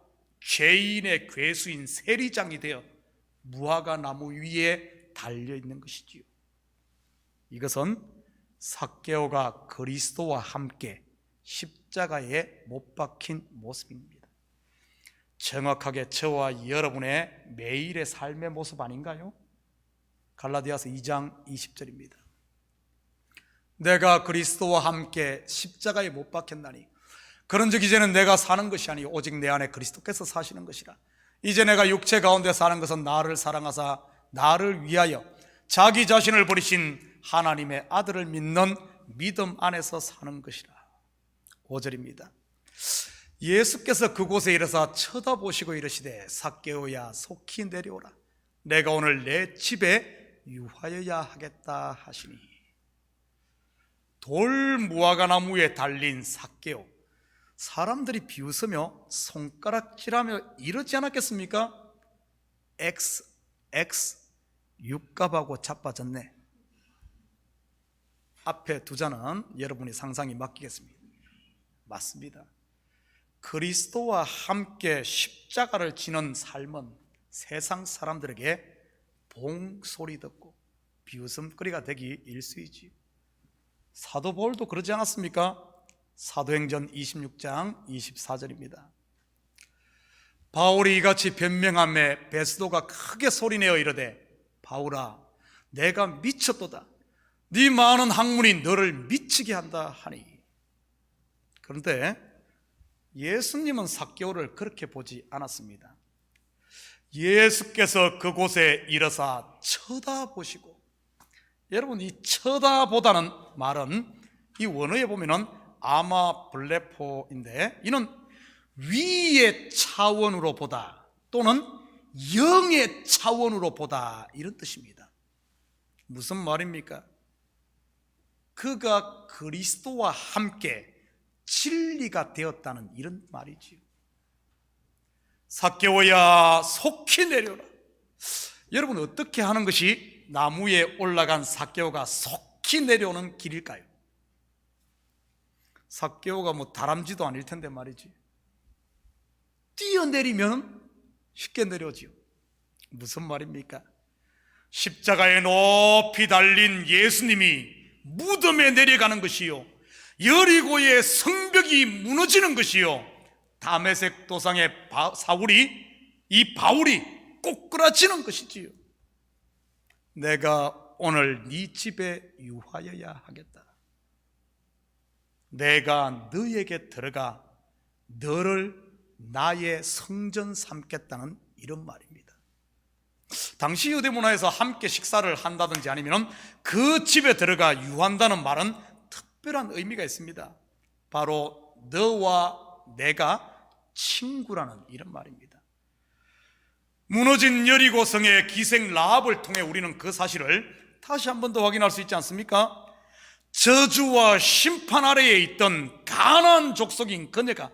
죄인의 괴수인 세리장이 되어 무화과 나무 위에 달려있는 것이지요. 이것은 삭개오가 그리스도와 함께 십자가에 못 박힌 모습입니다. 정확하게 저와 여러분의 매일의 삶의 모습 아닌가요? 갈라디아서 2장 20절입니다. 내가 그리스도와 함께 십자가에 못 박혔나니 그런즉 이제는 내가 사는 것이 아니 오직 내 안에 그리스도께서 사시는 것이라. 이제 내가 육체 가운데 사는 것은 나를 사랑하사 나를 위하여 자기 자신을 버리신 하나님의 아들을 믿는 믿음 안에서 사는 것이라. 5절입니다. 예수께서 그곳에 이르사 쳐다보시고 이르시되 삭개오야 속히 내려오라. 내가 오늘 내 집에 유하여야 하겠다 하시니. 돌 무화과 나무에 달린 삭개오, 사람들이 비웃으며 손가락질하며 이러지 않았겠습니까? 육갑하고 자빠졌네. 앞에 두 자는 여러분이 상상이 맡기겠습니다. 맞습니다. 그리스도와 함께 십자가를 지는 삶은 세상 사람들에게 봉소리 듣고 비웃음거리가 되기 일쑤이지요. 사도 바울도 그러지 않았습니까? 사도행전 26장 24절입니다. 바울이 이같이 변명하며 베스도가 크게 소리내어 이르되 바울아 내가 미쳤도다. 네 많은 학문이 너를 미치게 한다 하니. 그런데 예수님은 삭개오를 그렇게 보지 않았습니다. 예수께서 그곳에 이르사 쳐다보시고, 여러분 이 쳐다보다는 말은 이 원어에 보면은 아마블레포인데 이는 위의 차원으로 보다 또는 영의 차원으로 보다, 이런 뜻입니다. 무슨 말입니까? 그가 그리스도와 함께 진리가 되었다는 이런 말이지요. 삭개오야 속히 내려라. 여러분, 어떻게 하는 것이 나무에 올라간 삭개오가 속히 내려오는 길일까요? 삭개오가 뭐 다람쥐도 아닐 텐데 말이지, 뛰어내리면 쉽게 내려오지요. 무슨 말입니까? 십자가에 높이 달린 예수님이 무덤에 내려가는 것이요, 여리고의 성벽이 무너지는 것이요, 다메섹 도상의 바울이 꼬꾸라지는 것이지요. 내가 오늘 네 집에 유하여야 하겠다. 내가 너에게 들어가 너를 나의 성전 삼겠다는 이런 말입니다. 당시 유대 문화에서 함께 식사를 한다든지 아니면 그 집에 들어가 유한다는 말은 특별한 의미가 있습니다. 바로 너와 내가 친구라는 이런 말입니다. 무너진 여리고성의 기생 라합을 통해 우리는 그 사실을 다시 한 번 더 확인할 수 있지 않습니까? 저주와 심판 아래에 있던 가나안 족속인 그녀가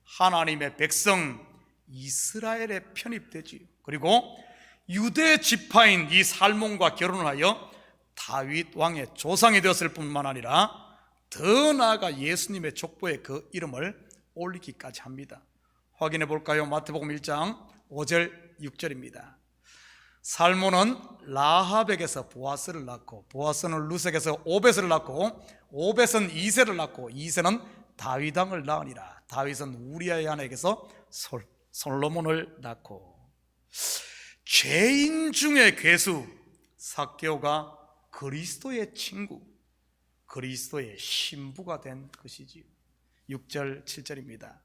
하나님의 백성 이스라엘에 편입되지요. 그리고 유대 지파인 이 살몬과 결혼을 하여 다윗 왕의 조상이 되었을 뿐만 아니라 더 나아가 예수님의 족보에 그 이름을 올리기까지 합니다. 확인해 볼까요? 마태복음 1장 5절 6절입니다. 살몬은 라합에게서 보아스를 낳고, 보아스는 루색에서 오벳을 낳고, 오벳은 이새를 낳고, 이새는 다윗 왕을 낳으니라. 다윗은 우리아의 아내에게서 솔로몬을 낳고. 죄인 중의 괴수 삭개오가 그리스도의 친구, 그리스도의 신부가 된 것이지요. 6절 7절입니다.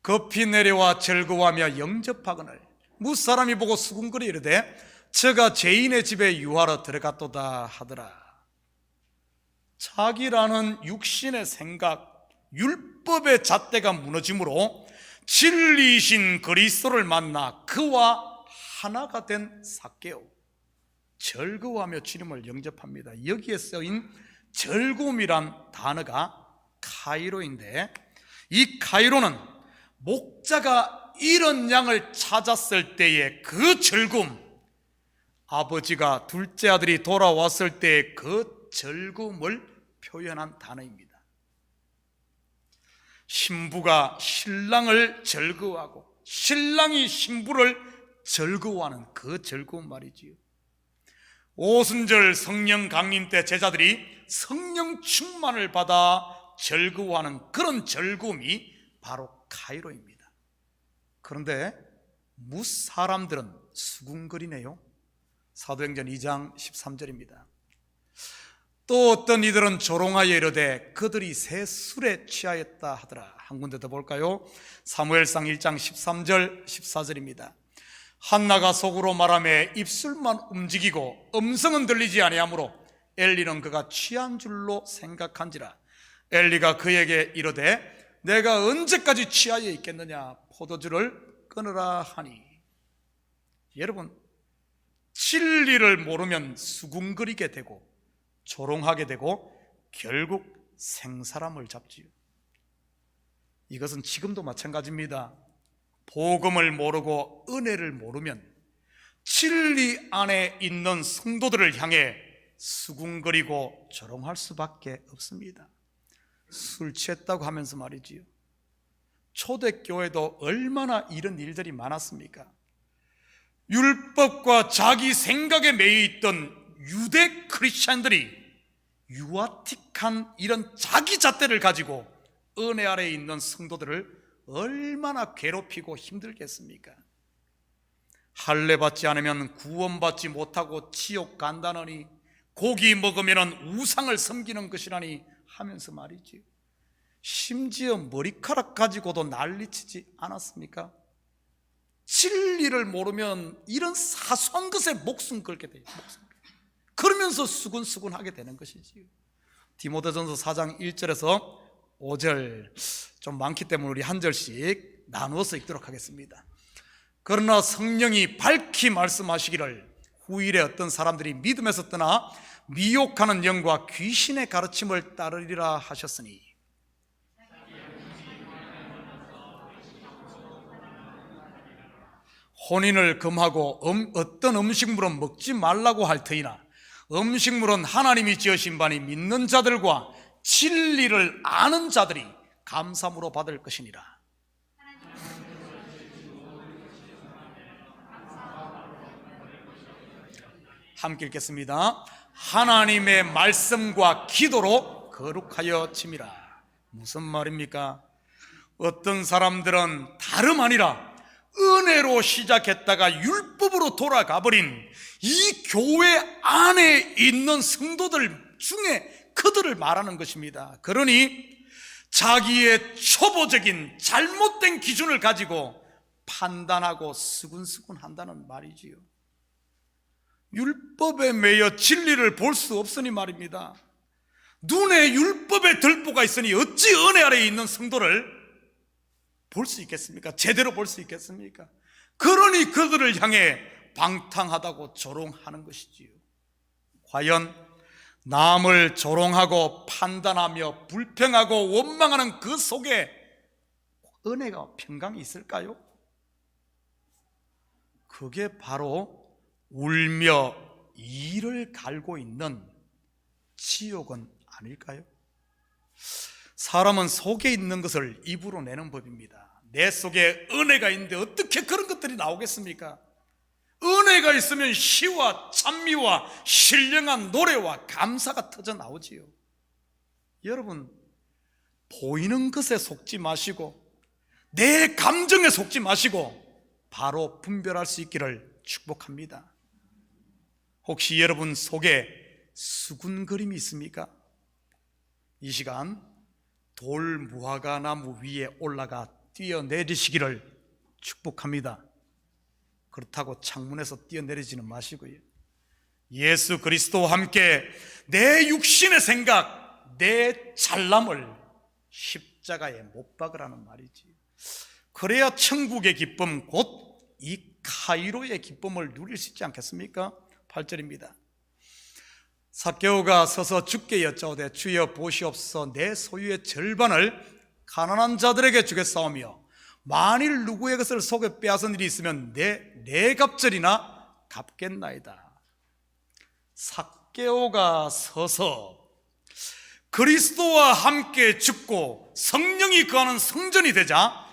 급히 내려와 즐거워하며 영접하거늘 무사람이 보고 수군거리 이르되 저가 죄인의 집에 유하러 들어갔도다 하더라. 자기라는 육신의 생각, 율법의 잣대가 무너짐으로 진리이신 그리스도를 만나 그와 하나가 된 삭개오, 즐거워하며 주님을 영접합니다. 여기에 쓰인 즐거움이란 단어가 카이로인데, 이 카이로는 목자가 이런 양을 찾았을 때의 그 즐거움, 아버지가 둘째 아들이 돌아왔을 때의 그 즐거움을 표현한 단어입니다. 신부가 신랑을 즐거워하고 신랑이 신부를 즐거워하는 그 즐거운 말이지요. 오순절 성령 강림 때 제자들이 성령 충만을 받아 즐거워하는 그런 즐거움이 바로 카이로입니다. 그런데 무사람들은 수군거리네요. 사도행전 2장 13절입니다. 또 어떤 이들은 조롱하여 이르되 그들이 새 술에 취하였다 하더라. 한 군데 더 볼까요? 사무엘상 1장 13절 14절입니다. 한나가 속으로 말하며 입술만 움직이고 음성은 들리지 아니하므로 엘리는 그가 취한 줄로 생각한지라. 엘리가 그에게 이르되 내가 언제까지 취하여 있겠느냐, 포도주를 끊으라 하니. 여러분, 진리를 모르면 수군거리게 되고 조롱하게 되고 결국 생사람을 잡지요. 이것은 지금도 마찬가지입니다. 복음을 모르고 은혜를 모르면 진리 안에 있는 성도들을 향해 수군거리고 조롱할 수밖에 없습니다. 술 취했다고 하면서 말이지요. 초대교회도 얼마나 이런 일들이 많았습니까? 율법과 자기 생각에 매여 있던 유대 크리스찬들이 유아틱한 이런 자기 잣대를 가지고 은혜 아래에 있는 성도들을 얼마나 괴롭히고 힘들겠습니까? 할례 받지 않으면 구원받지 못하고 지옥 간다느니, 고기 먹으면 우상을 섬기는 것이라니 하면서 말이지. 심지어 머리카락 가지고도 난리치지 않았습니까? 진리를 모르면 이런 사소한 것에 목숨 걸게 돼요. 그러면서 수근수근하게 되는 것이지. 디모데전서 4장 1절에서 5절 좀 많기 때문에 우리 한 절씩 나누어서 읽도록 하겠습니다. 그러나 성령이 밝히 말씀하시기를 후일에 어떤 사람들이 믿음에서 떠나 미혹하는 영과 귀신의 가르침을 따르리라 하셨으니, 혼인을 금하고 어떤 음식물은 먹지 말라고 할 터이나 음식물은 하나님이 지으신 바니 믿는 자들과 진리를 아는 자들이 감사무로 받을 것이니라. 함께 읽겠습니다. 하나님의 말씀과 기도로 거룩하여 짐이라. 무슨 말입니까? 어떤 사람들은 다름 아니라 은혜로 시작했다가 율법으로 돌아가 버린 이 교회 안에 있는 성도들 중에 그들을 말하는 것입니다. 그러니 자기의 초보적인 잘못된 기준을 가지고 판단하고 수근수근 한다는 말이지요. 율법에 매여 진리를 볼 수 없으니 말입니다. 눈에 율법의 들보가 있으니 어찌 은혜 아래에 있는 성도를 볼 수 있겠습니까? 제대로 볼 수 있겠습니까? 그러니 그들을 향해 방탕하다고 조롱하는 것이지요. 과연 남을 조롱하고 판단하며 불평하고 원망하는 그 속에 은혜가 평강이 있을까요? 그게 바로 울며 이를 갈고 있는 지옥은 아닐까요? 사람은 속에 있는 것을 입으로 내는 법입니다. 내 속에 은혜가 있는데 어떻게 그런 것들이 나오겠습니까? 은혜가 있으면 시와 찬미와 신령한 노래와 감사가 터져 나오지요. 여러분, 보이는 것에 속지 마시고 내 감정에 속지 마시고 바로 분별할 수 있기를 축복합니다. 혹시 여러분 속에 수군거림이 있습니까? 이 시간 돌 무화과 나무 위에 올라가 뛰어내리시기를 축복합니다. 그렇다고 창문에서 뛰어내리지는 마시고요. 예수 그리스도와 함께 내 육신의 생각, 내 잘남을 십자가에 못 박으라는 말이지. 그래야 천국의 기쁨, 곧 이 카이로의 기쁨을 누릴 수 있지 않겠습니까? 8절입니다. 삭개오가 서서 주께 여짜오되 주여 보시옵소서, 내 소유의 절반을 가난한 자들에게 주겠사오며 만일 누구의 것을 속에 빼앗은 일이 있으면 네 갑절이나 갚겠나이다. 삭개오가 서서 그리스도와 함께 죽고 성령이 거하는 성전이 되자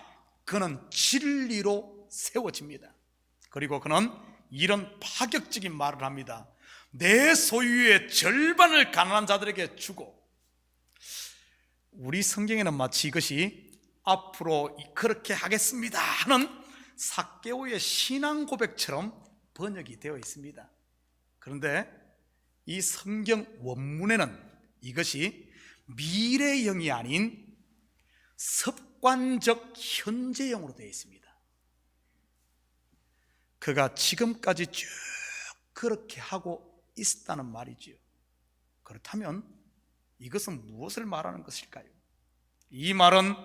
그는 진리로 세워집니다. 그리고 그는 이런 파격적인 말을 합니다. 내 소유의 절반을 가난한 자들에게 주고. 우리 성경에는 마치 이것이 앞으로 그렇게 하겠습니다 하는 삭개오의 신앙 고백처럼 번역이 되어 있습니다. 그런데 이 성경 원문에는 이것이 미래형이 아닌 습관적 현재형으로 되어 있습니다. 그가 지금까지 쭉 그렇게 하고 있었다는 말이지요. 그렇다면 이것은 무엇을 말하는 것일까요? 이 말은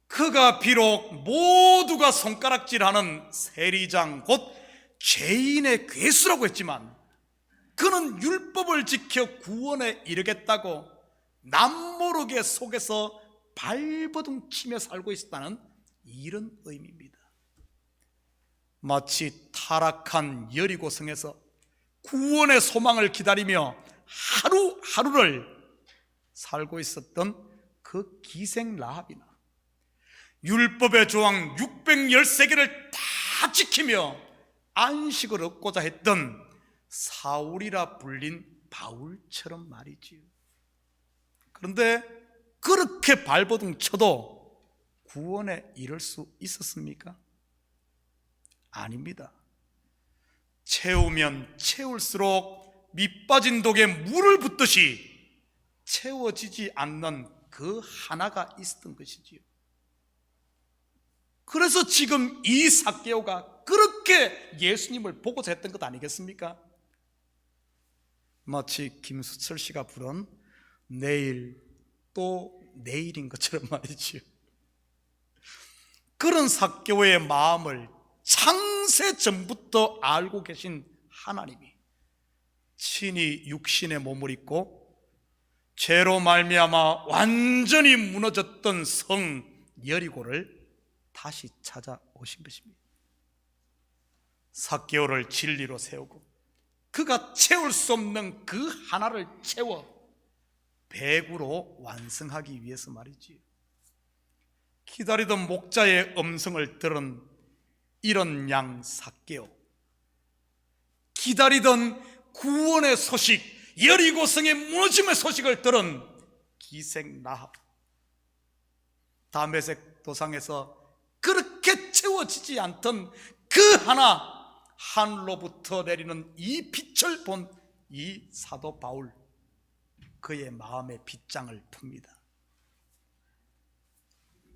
그가 비록 모두가 손가락질하는 세리장 곧 죄인의 괴수라고 했지만 그는 율법을 지켜 구원에 이르겠다고 남모르게 속에서 발버둥 치며 살고 있었다는 이런 의미입니다. 마치 타락한 여리고성에서 구원의 소망을 기다리며 하루하루를 살고 있었던 그 기생 라합이나 율법의 조항 613개를 다 지키며 안식을 얻고자 했던 사울이라 불린 바울처럼 말이지요. 그런데 그렇게 발버둥 쳐도 구원에 이를 수 있었습니까? 아닙니다. 채우면 채울수록 밑빠진 독에 물을 붓듯이 채워지지 않는 그 하나가 있었던 것이지요. 그래서 지금 이 삭개오가 그렇게 예수님을 보고자 했던 것 아니겠습니까? 마치 김수철 씨가 부른 내일 또 내일인 것처럼 말이지요. 그런 삭개오의 마음을 창세 전부터 알고 계신 하나님이 친히 육신의 몸을 입고 죄로 말미암아 완전히 무너졌던 성 여리고를 다시 찾아오신 것입니다. 삭개오를 진리로 세우고 그가 채울 수 없는 그 하나를 채워 배구로 완성하기 위해서 말이지요. 기다리던 목자의 음성을 들은 이런 양 삭개오, 기다리던 구원의 소식, 여리고성의 무너짐의 소식을 들은 기생 라합, 다메섹 도상에서 그렇게 채워지지 않던 그 하나, 하늘로부터 내리는 이 빛을 본 이 사도 바울, 그의 마음의 빗장을 풉니다.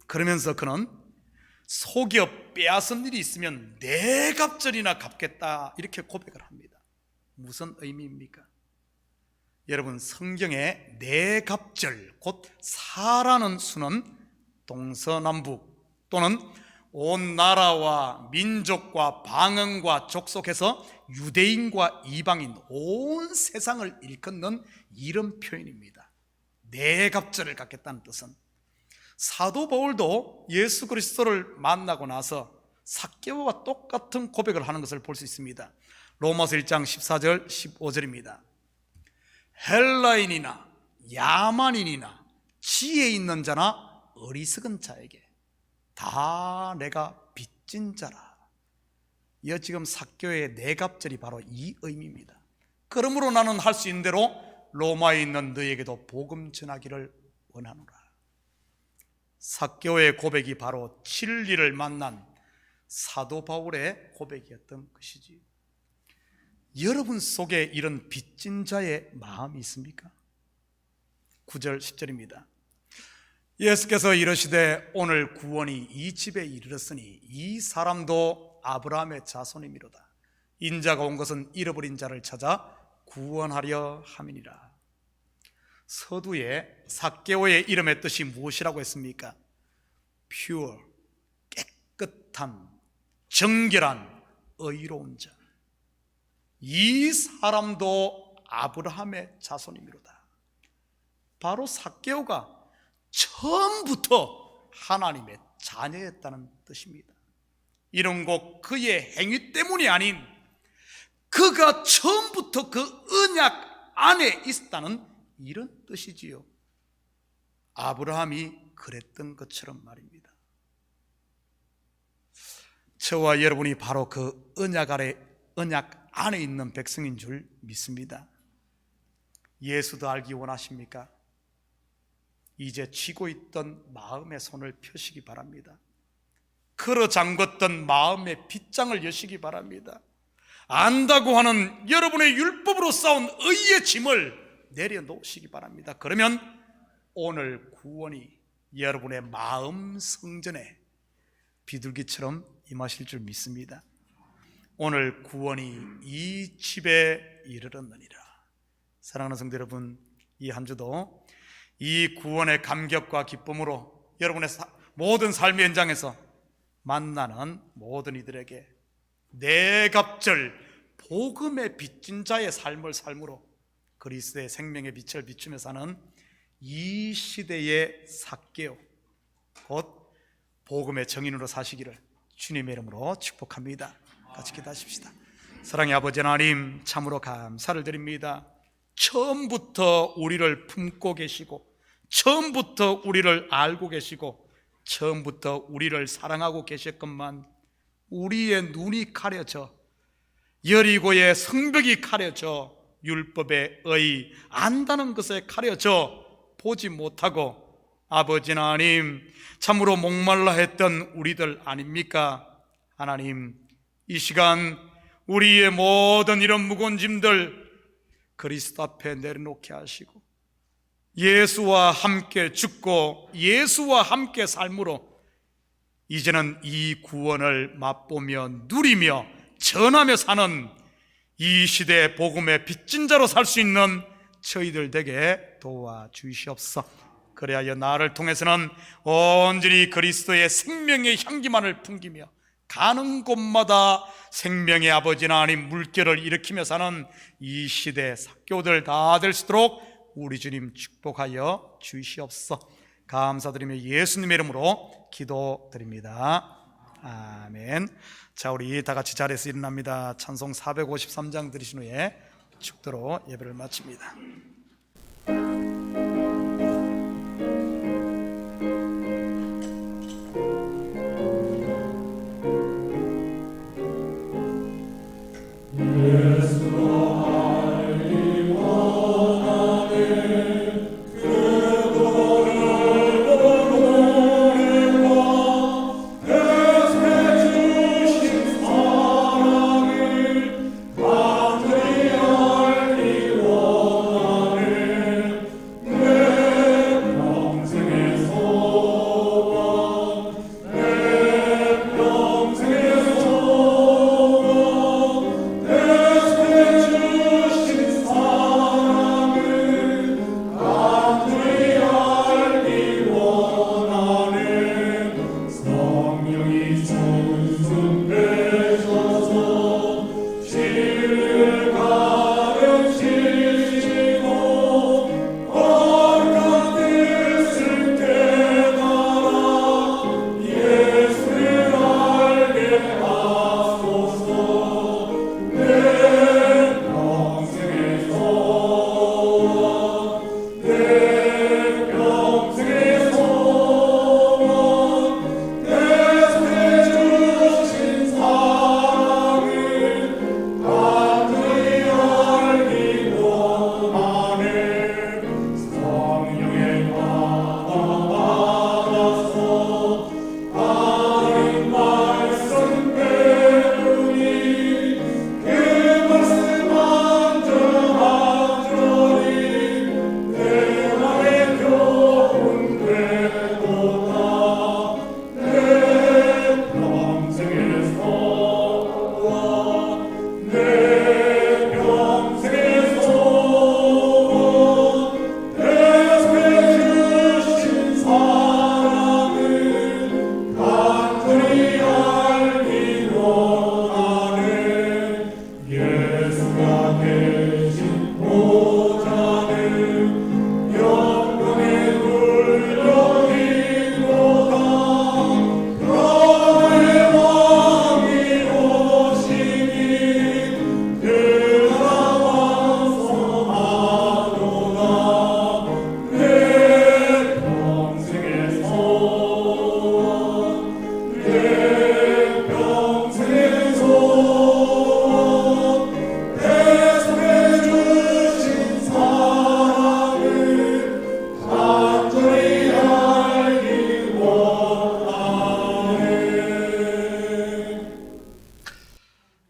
그러면서 그는 속여 빼앗은 일이 있으면 네 갑절이나 갚겠다, 이렇게 고백을 합니다. 무슨 의미입니까? 여러분, 성경에 네 갑절, 곧 사라는 수는 동서남북 또는 온 나라와 민족과 방언과 족속에서 유대인과 이방인 온 세상을 일컫는 이런 표현입니다. 네 갑절을 갖겠다는 뜻은, 사도 바울도 예수 그리스도를 만나고 나서 삭개오와 똑같은 고백을 하는 것을 볼 수 있습니다. 로마서 1장 14절 15절입니다. 헬라인이나 야만인이나 지혜 있는 자나 어리석은 자에게 다 내가 빚진 자라. 이 지금 삭개오의 네 갑절이 바로 이 의미입니다. 그러므로 나는 할 수 있는 대로 로마에 있는 너에게도 복음 전하기를 원하노라. 삭개오의 고백이 바로 진리를 만난 사도 바울의 고백이었던 것이지. 여러분 속에 이런 빚진 자의 마음이 있습니까? 9절 10절입니다. 예수께서 이르시되 오늘 구원이 이 집에 이르렀으니 이 사람도 아브라함의 자손이미로다. 인자가 온 것은 잃어버린 자를 찾아 구원하려 함이니라. 서두에 삭개오의 이름의 뜻이 무엇이라고 했습니까? pure, 깨끗한, 정결한, 의로운 자. 이 사람도 아브라함의 자손이미로다. 바로 삭개오가 처음부터 하나님의 자녀였다는 뜻입니다. 이런 것 그의 행위 때문이 아닌 그가 처음부터 그 언약 안에 있었다는 이런 뜻이지요. 아브라함이 그랬던 것처럼 말입니다. 저와 여러분이 바로 그 언약 안에 있는 백성인 줄 믿습니다. 예수도 알기 원하십니까? 이제 쥐고 있던 마음의 손을 펴시기 바랍니다. 걸어 잠궜던 마음의 빗장을 여시기 바랍니다. 안다고 하는 여러분의 율법으로 쌓은 의의 짐을 내려놓으시기 바랍니다. 그러면 오늘 구원이 여러분의 마음 성전에 비둘기처럼 임하실 줄 믿습니다. 오늘 구원이 이 집에 이르렀느니라. 사랑하는 성도 여러분, 이 한 주도 이 구원의 감격과 기쁨으로 여러분의 모든 삶의 현장에서 만나는 모든 이들에게 네 갑절 복음의 빚진 자의 삶을 삶으로 그리스도의 생명의 빛을 비추며 사는 이 시대의 삭개오, 곧 복음의 정인으로 사시기를 주님의 이름으로 축복합니다. 같이 기도하십시다. 사랑의 아버지 하나님, 참으로 감사를 드립니다. 처음부터 우리를 품고 계시고, 처음부터 우리를 알고 계시고, 처음부터 우리를 사랑하고 계셨건만 우리의 눈이 가려져, 여리고의 성벽이 가려져, 율법의 의 안다는 것에 가려져 보지 못하고 아버지 하나님, 참으로 목말라 했던 우리들 아닙니까? 하나님, 이 시간 우리의 모든 이런 무거운 짐들 그리스도 앞에 내려놓게 하시고 예수와 함께 죽고 예수와 함께 삶으로 이제는 이 구원을 맛보며 누리며 전하며 사는 이 시대 복음의 빚진 자로 살 수 있는 저희들 되게 도와주시옵소서. 그래야 나를 통해서는 온전히 그리스도의 생명의 향기만을 풍기며 가는 곳마다 생명의 아버지나 하나님 물결을 일으키며 사는 이 시대 사교들 다 될 수 있도록 우리 주님 축복하여 주시옵소서. 감사드리며 예수님의 이름으로 기도드립니다. 아멘. 자, 우리 다 같이 자리에서 일어납니다. 찬송 453장 들으신 후에 축도로 예배를 마칩니다.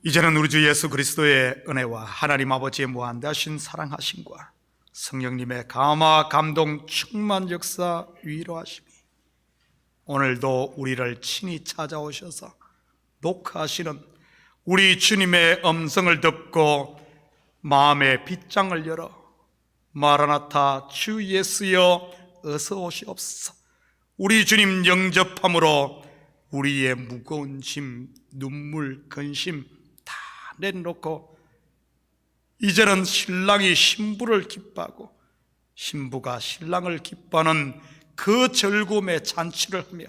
이제는 우리 주 예수 그리스도의 은혜와 하나님 아버지의 무한대하신 사랑하심과 성령님의 감화 감동 충만 역사 위로하심이 오늘도 우리를 친히 찾아오셔서 녹화하시는 우리 주님의 음성을 듣고 마음의 빗장을 열어 마라나타 주 예수여 어서 오시옵소서. 우리 주님 영접함으로 우리의 무거운 짐, 눈물, 근심 다 내놓고 이제는 신랑이 신부를 기뻐하고 신부가 신랑을 기뻐하는 그 즐거움의 잔치를 하며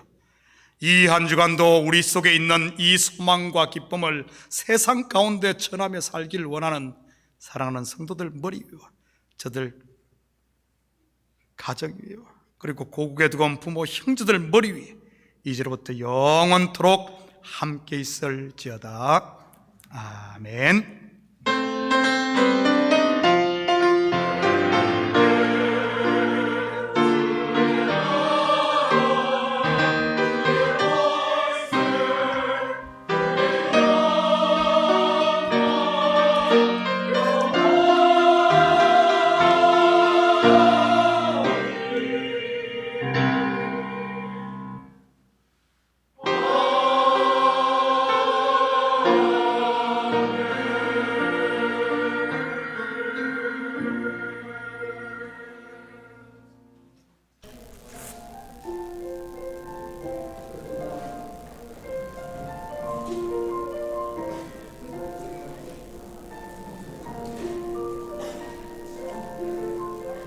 이 한 주간도 우리 속에 있는 이 소망과 기쁨을 세상 가운데 전하며 살길 원하는 사랑하는 성도들 머리 위와 저들 가정 위와 그리고 고국에 두고 온 부모 형제들 머리 위에 이제로부터 영원토록 함께 있을지어다. 아멘.